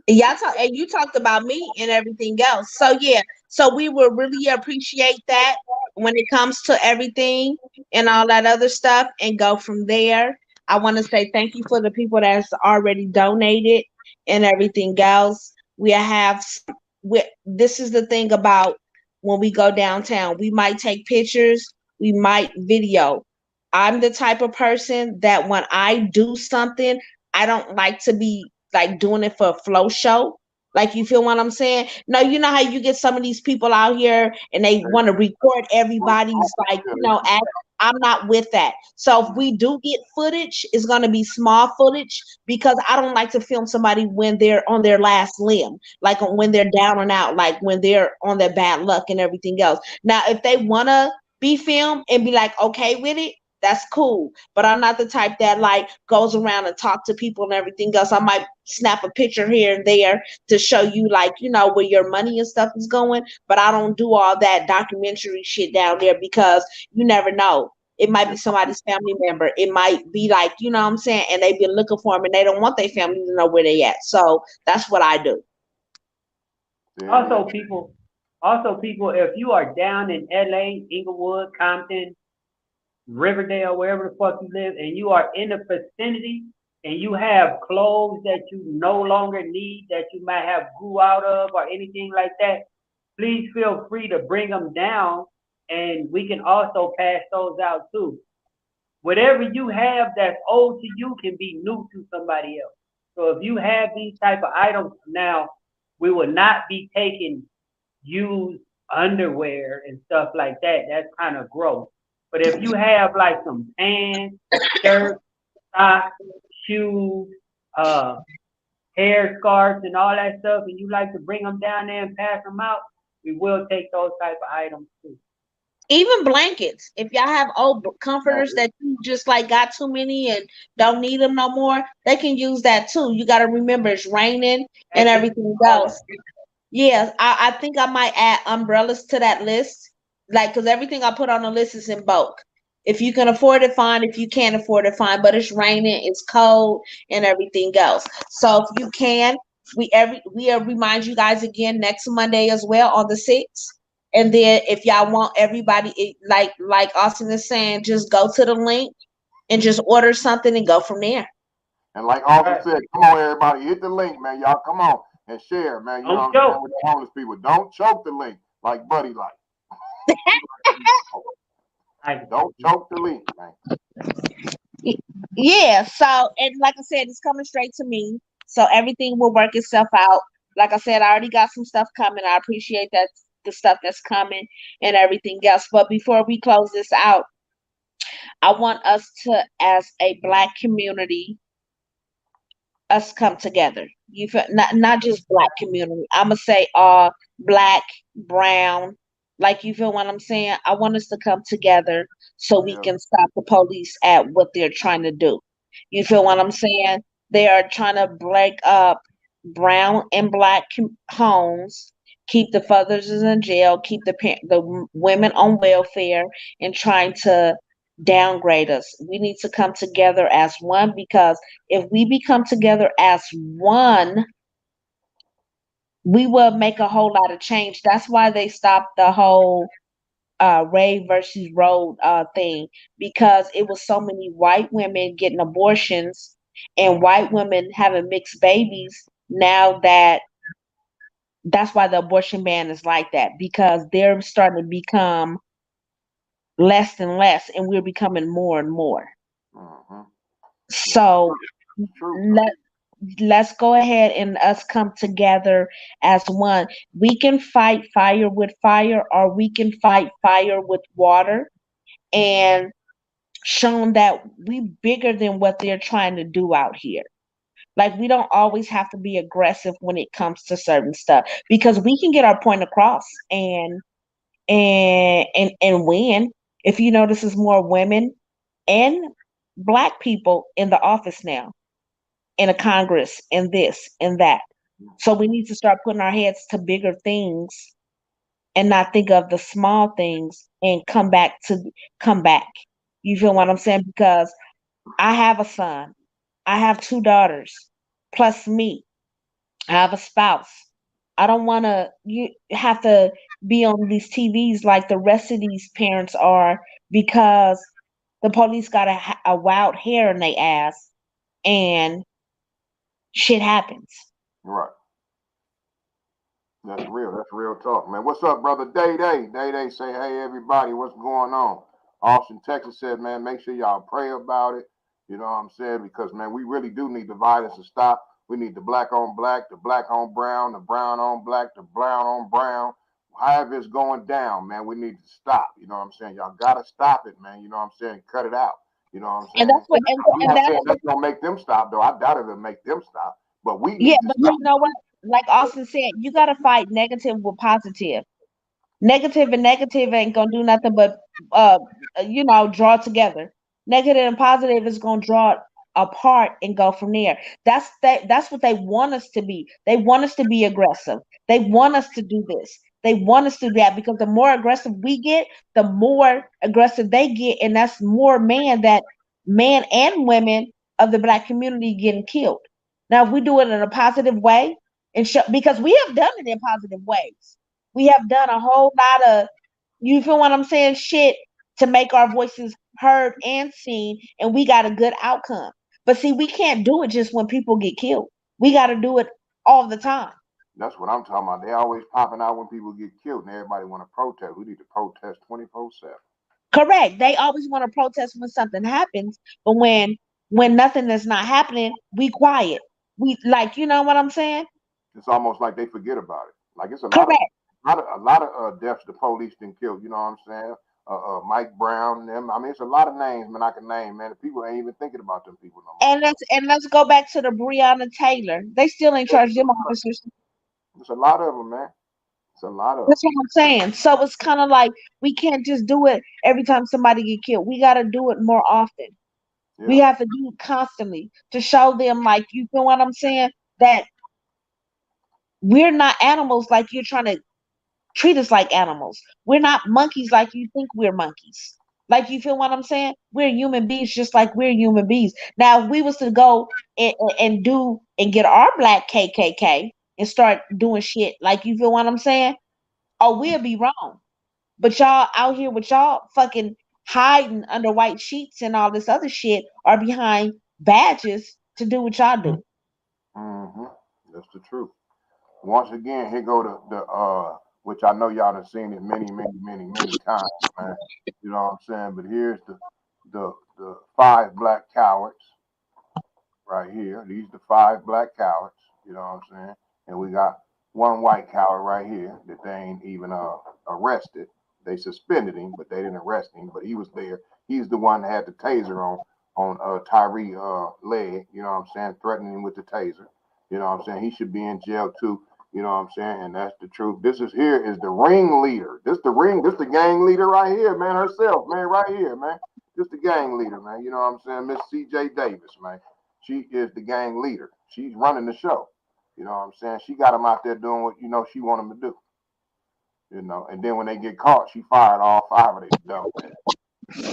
Y'all and you talked about me and everything else. So yeah, so we will really appreciate that when it comes to everything and all that other stuff and go from there. I want to say thank you for the people that's already donated and everything else. This is the thing about when we go downtown. We might take pictures, we might video. I'm the type of person that when I do something, I don't like to be like doing it for a flow show. Like, you feel what I'm saying? No, you know how you get some of these people out here and they want to record everybody's, like, act. I'm not with that. So if we do get footage, it's going to be small footage, because I don't like to film somebody when they're on their last limb, like when they're down and out, like when they're on their bad luck and everything else. Now, if they want to be filmed and be like okay with it, that's cool. But I'm not the type that like goes around and talk to people and everything else. I might snap a picture here and there to show you, like, where your money and stuff is going. But I don't do all that documentary shit down there, because you never know. It might be somebody's family member. It might be like, you know what I'm saying? And they've been looking for them and they don't want their family to know where they at. So that's what I do. Also, people, if you are down in LA, Inglewood, Compton, Riverdale, wherever the fuck you live, and you are in the vicinity and you have clothes that you no longer need, that you might have grew out of or anything like that, please feel free to bring them down, and we can also pass those out too. Whatever you have that's old to you can be new to somebody else. So if you have these type of items now, we will not be taking used underwear and stuff like that. That's kind of gross. But if you have like some pants, shirts, socks, shoes, uh, hair scarves, and all that stuff, and you like to bring them down there and pass them out, we will take those type of items too. Even blankets. If y'all have old comforters that you just like got too many and don't need them no more, they can use that too. You got to remember it's raining and everything else. Yeah, I think I might add umbrellas to that list, like, because everything I put on the list is in bulk. If you can afford it, fine. If you can't afford it, fine. But it's raining, it's cold, and everything else. So if you can, we remind you guys again next Monday as well on the 6th. And then if y'all want everybody, like Austin is saying, just go to the link and just order something and go from there. And like Austin said, come on, everybody, hit the link, man. Y'all come on and share, man. You know what I'm saying, with the homeless people. Don't choke the link like Buddy like. Don't choke the link, man. Yeah, so, and like I said, it's coming straight to me. So everything will work itself out. Like I said, I already got some stuff coming. I appreciate that, the stuff that's coming and everything else. But before we close this out, I want us to, as a Black community, us come together. You feel, not just Black community. I'ma say Black, brown, like, you feel what I'm saying? I want us to come together so we can stop the police at what they're trying to do. You feel what I'm saying? They are trying to break up brown and Black homes, keep the fathers in jail, keep the women on welfare, and trying to downgrade us. We need to come together as one, because if we become together as one, we will make a whole lot of change. That's why they stopped the whole Ray versus Road thing, because it was so many white women getting abortions and white women having mixed babies. Now that's why the abortion ban is like that, because they're starting to become less and less, and we're becoming more and more. Mm-hmm. So let's go ahead and us come together as one. We can fight fire with fire, or we can fight fire with water, and show them that we bigger than what they're trying to do out here. Like, we don't always have to be aggressive when it comes to certain stuff, because we can get our point across and win. If you notice, there's more women and Black people in the office now, in a Congress, and this and that. So we need to start putting our heads to bigger things and not think of the small things, and come back. You feel what I'm saying? Because I have a son, I have 2 daughters, plus me. I have a spouse. I don't want to you have to be on these TVs like the rest of these parents are, because the police got a wild hair in their ass, and shit happens. Right. That's real. That's real talk, man. What's up, brother? Day Day say, hey, everybody, what's going on? Austin, Texas said, man, make sure y'all pray about it. You know what I'm saying? Because, man, we really do need the violence to stop. We need the black on black, the black on brown, the brown on black, the brown on brown. However it's going down, man, we need to stop. You know what I'm saying? Y'all gotta stop it, man. You know what I'm saying? Cut it out. You know what I'm And saying? that's what I'm and not that's saying that's gonna make them stop, though. I doubt it'll make them stop. But we yeah, need to but stop. you know what? Like Austin said, you gotta fight negative with positive. Negative and negative ain't gonna do nothing but uh draw together. Negative and positive is gonna draw apart and go from there. That's what they want us to be. They want us to be aggressive. They want us to do this. They want us to do that because the more aggressive we get, the more aggressive they get, and that's more man and women of the black community getting killed. Now, if we do it in a positive way and show, because we have done it in positive ways, we have done a whole lot of, you feel what I'm saying, shit to make our voices heard and seen, and we got a good outcome. But see, we can't do it just when people get killed. We got to do it all the time. That's what I'm talking about. They always popping out when people get killed, and everybody want to protest. We need to protest 24/7. Correct. They always want to protest when something happens, but when nothing is not happening, we quiet. We like, you know what I'm saying? It's almost like they forget about it. Like it's Correct. a lot of deaths the police didn't kill. You know what I'm saying? Mike Brown, them. I mean, it's a lot of names, man. I can name, man. The people ain't even thinking about them people no more. And let's go back to the Breonna Taylor. They still ain't charged them officers. It's a lot of them, man. It's a lot of them. That's what I'm saying. So it's kind of like we can't just do it every time somebody get killed. We got to do it more often. We Yeah, have to do it constantly to show them, like, you feel what I'm saying, that we're not animals like you're trying to treat us like animals. We're not monkeys like you think we're monkeys. Like, you feel what I'm saying? We're human beings just like we're human beings. Now, if we was to go and do and get our black KKK and start doing shit, like, you feel what I'm saying? Oh, we'll be wrong. But y'all out here with y'all fucking hiding under white sheets and all this other shit are behind badges to do what y'all do. hmm that's the truth. Once again, here go the which I know y'all have seen it many times, man. You know what I'm saying? But here's the five black cowards right here. These the five black cowards. You know what I'm saying? And we got one white coward right here that they ain't even arrested. They suspended him, but they didn't arrest him. But he was there. He's the one that had the taser on Tyre leg. You know what I'm saying? Threatening him with the taser. You know what I'm saying? He should be in jail too. You know what I'm saying? And that's the truth. This is here is the ring leader. This the gang leader right here, man, herself, man, right here, man. This the gang leader, man. You know what I'm saying? Miss CJ Davis, man. She is the gang leader. She's running the show. You know what I'm saying? She got them out there doing what she want them to do. You know, and then when they get caught, she fired all five of them dumb ass.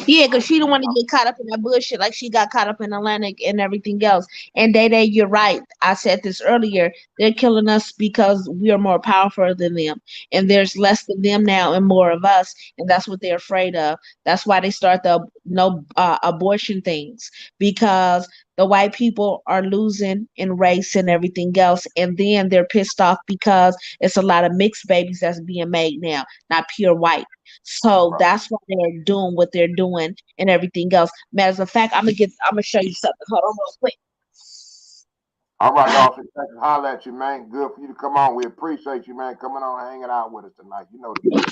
Yeah, because she don't want to get caught up in that bullshit like she got caught up in Atlantic and everything else. And Day, you're right. I said this earlier. They're killing us because we are more powerful than them. And there's less than them now and more of us. And that's what they're afraid of. That's why they start the no abortion things, because the white people are losing in race and everything else. And then they're pissed off because it's a lot of mixed babies that's being made now, not pure white. So Right. that's why they're doing what they're doing and everything else. Matter of fact, I'm gonna show you something. Hold on real quick. All right, Austin, thanks for holler at you, man. Good for you to come on. We appreciate you, man, coming on and hanging out with us tonight. You know the deal.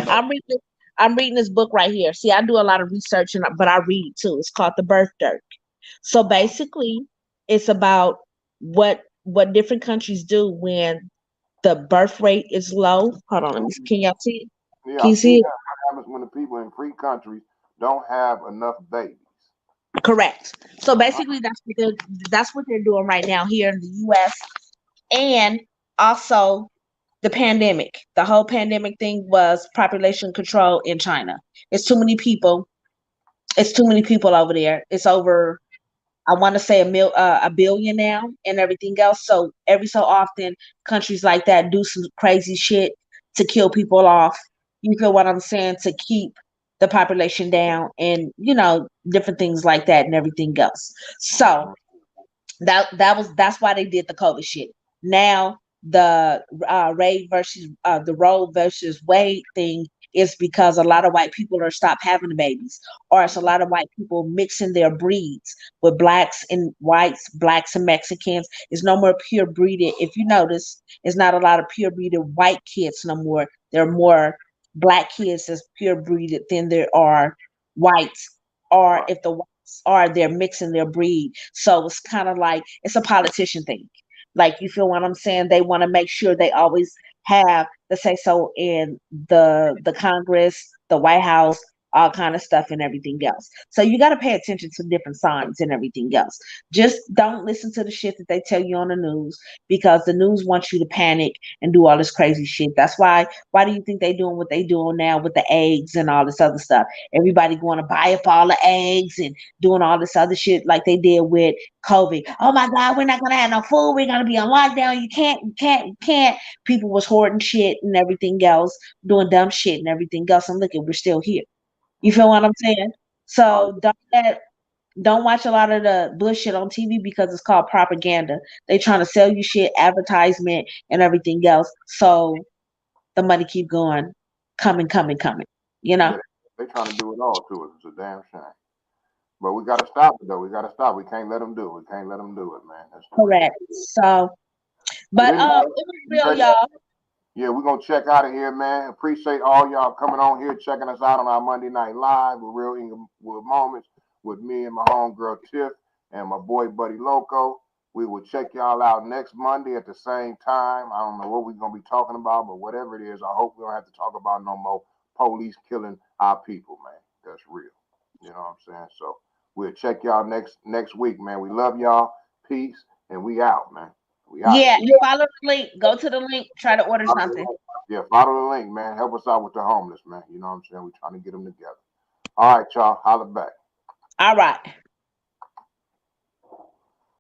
I'm reading I'm reading this book right here. See, I do a lot of research but I read too. It's called The Birth Dirt. So basically it's about what different countries do when the birth rate is low. Hold on, let me see. Can y'all see it? Yeah, Can I you see see it? that. What happens when the people in free countries don't have enough babies? Correct. So Uh-huh. basically that's what they're doing right now here in the US. And also the pandemic. The whole pandemic thing was population control in China. It's too many people. It's too many people over there. It's over, I want to say a billion now and everything else. So every so often, countries like that do some crazy shit to kill people off. You feel what I'm saying? To keep the population down and different things like that and everything else. So Mhm. that's why they did the COVID shit. Now the Roe versus Wade thing it's because a lot of white people are stopped having the babies, or it's a lot of white people mixing their breeds with blacks and whites, blacks and Mexicans. It's no more pure breeded. If you notice, it's not a lot of pure breeded white kids no more. There are more black kids that's pure breeded than there are whites, or Right. if the whites are, they're mixing their breed. So it's kind of like it's a politician thing. Like, you feel what I'm saying? They want to make sure they always have the say so in the Congress, the White House, all kind of stuff and everything else. So you got to pay attention to different signs and everything else. Just don't listen to the shit that they tell you on the news, because the news wants you to panic and do all this crazy shit. That's why do you think they doing what they doing now with the eggs and all this other stuff? Everybody going to buy up all the eggs and doing all this other shit like they did with COVID. Oh my God, we're not gonna have no food. We're gonna be on lockdown. You can't. People was hoarding shit and everything else, doing dumb shit and everything else. And look, we're still here. You feel what I'm saying? So don't watch a lot of the bullshit on TV, because it's called propaganda. They trying to sell you shit, advertisement, and everything else. So the money keep going, coming. You know? Yeah, they trying to do it all to us. It's a damn shame. But we got to stop it, though. We got to stop. We can't let them do it. We can't let them do it, man. That's the real. Correct. So, but anyway, it was real, y'all. yeah, we're going to check out of here, man. Appreciate all y'all coming on here, checking us out on our Monday Night Live with Real Inglewood Moments with me and my homegirl Tiff and my boy Buddy Loco. We will check y'all out next Monday at the same time. I don't know what we're going to be talking about, but whatever it is, I hope we don't have to talk about no more police killing our people, man. That's real. You know what I'm saying? So we'll check y'all next week, man. We love y'all. Peace, and we out, man. We out. Yeah, follow the link. Go to the link. Try to order something. Yeah, follow the link, man. Help us out with the homeless, man. You know what I'm saying? We're trying to get them together. All right, y'all. Holla back. All right.